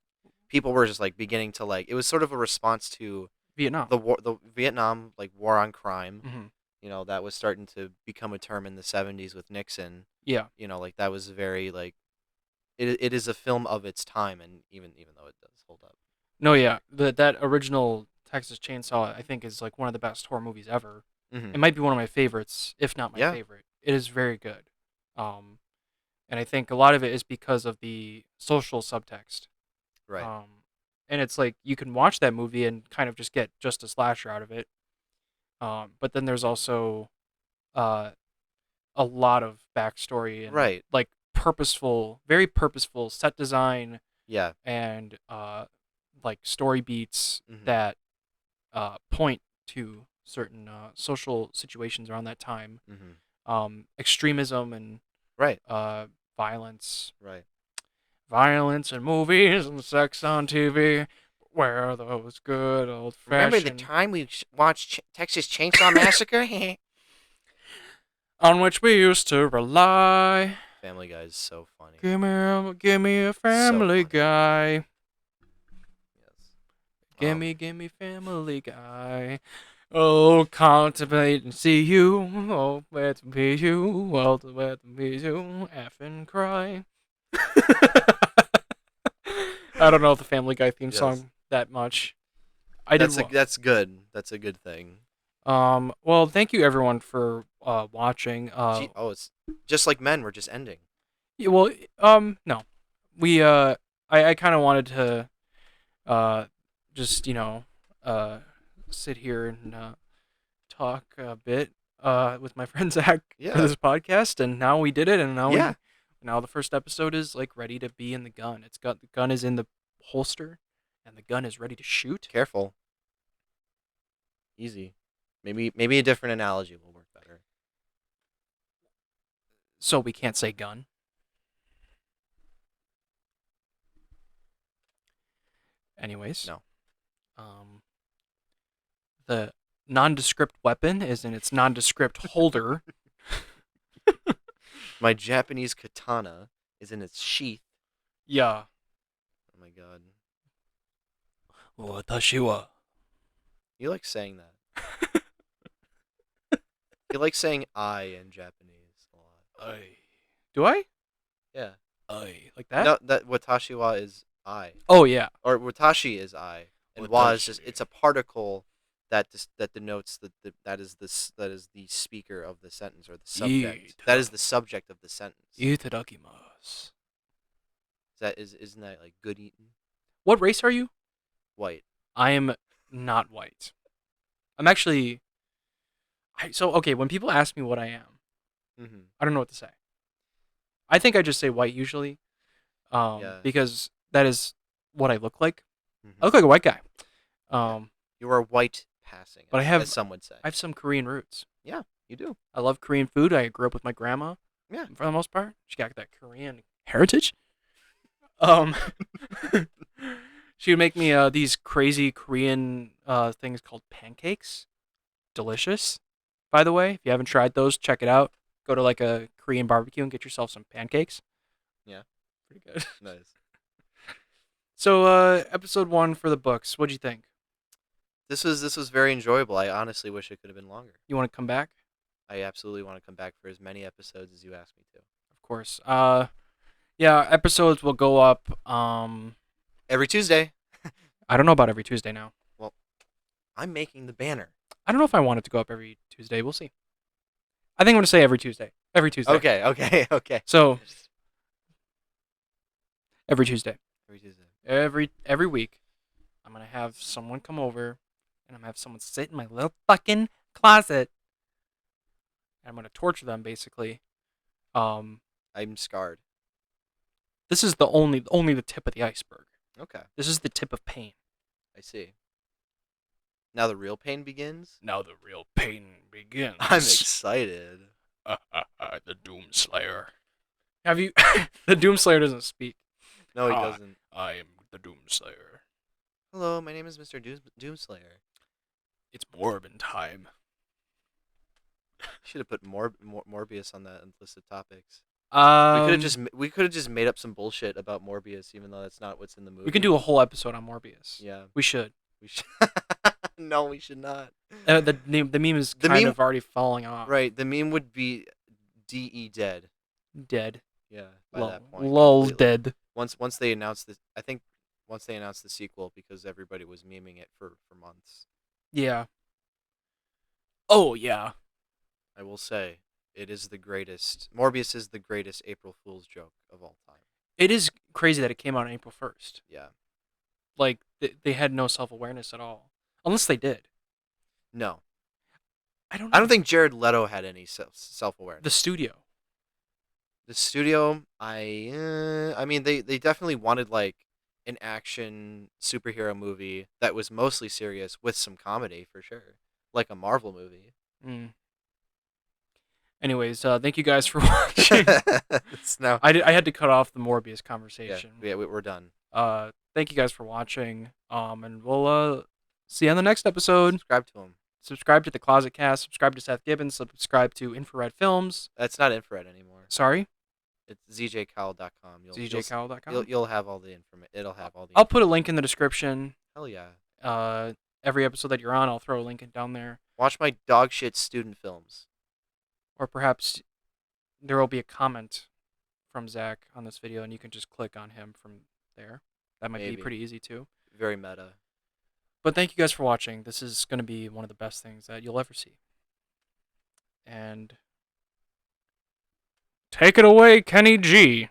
S2: people were just like beginning to like. It was sort of a response to
S1: Vietnam.
S2: the Vietnam like war on crime.
S1: Mhm.
S2: You know, that was starting to become a term in the 70s with Nixon.
S1: Yeah.
S2: You know, like that was very like it is a film of its time, and even though it does hold up.
S1: No, yeah. That original Texas Chainsaw, I think, is like one of the best horror movies ever.
S2: Mm-hmm.
S1: It might be one of my favorites, if not my
S2: Yeah.
S1: favorite. It is very good. And I think a lot of it is because of the social subtext.
S2: Right.
S1: And it's like you can watch that movie and kind of just get just a slasher out of it. But then there's also uh, a lot of backstory and
S2: Right.
S1: like very purposeful set design
S2: Yeah.
S1: and like story beats
S2: Mhm.
S1: that point to certain social situations around that time.
S2: Mm-hmm.
S1: Extremism and
S2: Right.
S1: violence.
S2: Right.
S1: Violence in movies and sex on TV. Where are those good old
S2: Remember the
S1: fashioned
S2: time we watched Texas Chainsaw Massacre?
S1: on which we used to rely?
S2: Family Guy is so funny.
S1: Give me a Family
S2: funny.
S1: Guy.
S2: Yes.
S1: Give me Family Guy. Oh, contemplate and see you. Oh, where to be you. Well, where to be you. F and cry. I don't know the Family Guy theme
S2: Yes.
S1: song that much. That's
S2: good. That's a good thing.
S1: Well, thank you everyone for watching.
S2: It's just like men. We're just ending.
S1: Yeah, well, no, I kind of wanted to, uh, just uh, sit here and talk a bit, with my friend Zach for
S2: Yeah.
S1: this podcast, and now we did it, and
S2: Yeah.
S1: now the first episode is like ready to be in the gun. The gun is in the holster, and the gun is ready to shoot.
S2: Careful. Easy. Maybe a different analogy will work better.
S1: So we can't say gun. Anyways,
S2: No.
S1: um, the nondescript weapon is in its nondescript holder.
S2: My Japanese katana is in its sheath.
S1: Yeah.
S2: Oh my god.
S1: Watashi wa.
S2: You like saying that. You like saying I in Japanese a lot.
S1: I. Do I?
S2: Yeah.
S1: I. Like that?
S2: No, that watashi wa is I.
S1: Oh, yeah.
S2: Or watashi is I. And wa is just
S1: Watashi.
S2: it's a particle that denotes that is the speaker of the sentence or the subject. That is the subject of the sentence.
S1: Itadakimasu.
S2: Isn't that like good eating?
S1: What race are you?
S2: White.
S1: I am not white. I'm actually. Okay, when people ask me what I am,
S2: Mm-hmm.
S1: I don't know what to say. I think I just say white usually,
S2: Yeah.
S1: because that is what I look like.
S2: Mm-hmm.
S1: I look like a white guy.
S2: You are white passing,
S1: But
S2: as some would say.
S1: I have some Korean roots.
S2: Yeah, you do.
S1: I love Korean food. I grew up with my grandma.
S2: Yeah.
S1: For the most part, she got that Korean heritage. Um, she would make me these crazy Korean things called pancakes. Delicious, by the way. If you haven't tried those, check it out. Go to like a Korean barbecue and get yourself some pancakes.
S2: Yeah.
S1: Pretty good.
S2: Nice.
S1: So, episode 1 for the books. What'd you think?
S2: This was very enjoyable. I honestly wish it could have been longer.
S1: You want to come back?
S2: I absolutely want to come back for as many episodes as you asked me to.
S1: Of course. Yeah, episodes will go up.
S2: Every Tuesday.
S1: I don't know about every Tuesday now.
S2: Well, I'm making the banner.
S1: I don't know if I want it to go up every Tuesday. We'll see. I think I'm gonna say every Tuesday. Every Tuesday.
S2: Okay.
S1: So every Tuesday.
S2: Every Tuesday.
S1: Every week, I'm gonna have someone come over, and I'm gonna have someone sit in my little fucking closet, and I'm gonna torture them basically.
S2: I'm scarred.
S1: This is only the tip of the iceberg.
S2: Okay.
S1: This is the tip of pain.
S2: I see. Now the real pain begins?
S1: Now the real pain begins.
S2: I'm excited.
S1: The Doomslayer. Have you? The Doomslayer doesn't speak.
S2: No, he doesn't.
S1: I am the Doomslayer.
S2: Hello, my name is Mr. Doomslayer.
S1: It's Morbin time.
S2: Should have put Morbius on that list of topics. We could have just made up some bullshit about Morbius, even though that's not what's in the movie.
S1: We can do a whole episode on Morbius.
S2: Yeah,
S1: we should.
S2: We should. No, we should not.
S1: The meme is kind of already falling off.
S2: Right, the meme would be DE dead.
S1: Dead.
S2: Yeah, by that point.
S1: Lol,
S2: completely.
S1: dead.
S2: Once they announced this, I think once they announced the sequel, because everybody was memeing it for months.
S1: Yeah. Oh yeah.
S2: I will say, it is the greatest. Morbius is the greatest April Fool's joke of all time.
S1: It is crazy that it came out on April 1st.
S2: Yeah.
S1: Like they had no self-awareness at all, unless they did.
S2: No.
S1: I don't know.
S2: I don't think Jared Leto had any self-awareness.
S1: The studio.
S2: The studio, I mean, they definitely wanted like an action superhero movie that was mostly serious with some comedy for sure, like a Marvel movie.
S1: Anyways, thank you guys for watching.
S2: Now,
S1: I had to cut off the Morbius conversation.
S2: Yeah, we're done.
S1: Thank you guys for watching. And we'll see you on the next episode.
S2: Subscribe to him.
S1: Subscribe to the Closet Cast. Subscribe to Seth Gibbons. Subscribe to Infrared Films.
S2: That's not Infrared anymore.
S1: Sorry.
S2: It's zjcowell.com.
S1: zjcowell.com.
S2: You'll have all the information. It'll have all the.
S1: I'll put a link in the description.
S2: Hell yeah.
S1: Every episode that you're on, I'll throw a link down there.
S2: Watch my dog shit student films.
S1: Or perhaps there will be a comment from Zach on this video, and you can just click on him from there. That might be pretty easy too.
S2: Very meta.
S1: But thank you guys for watching. This is going to be one of the best things that you'll ever see. And Take it away, Kenny G.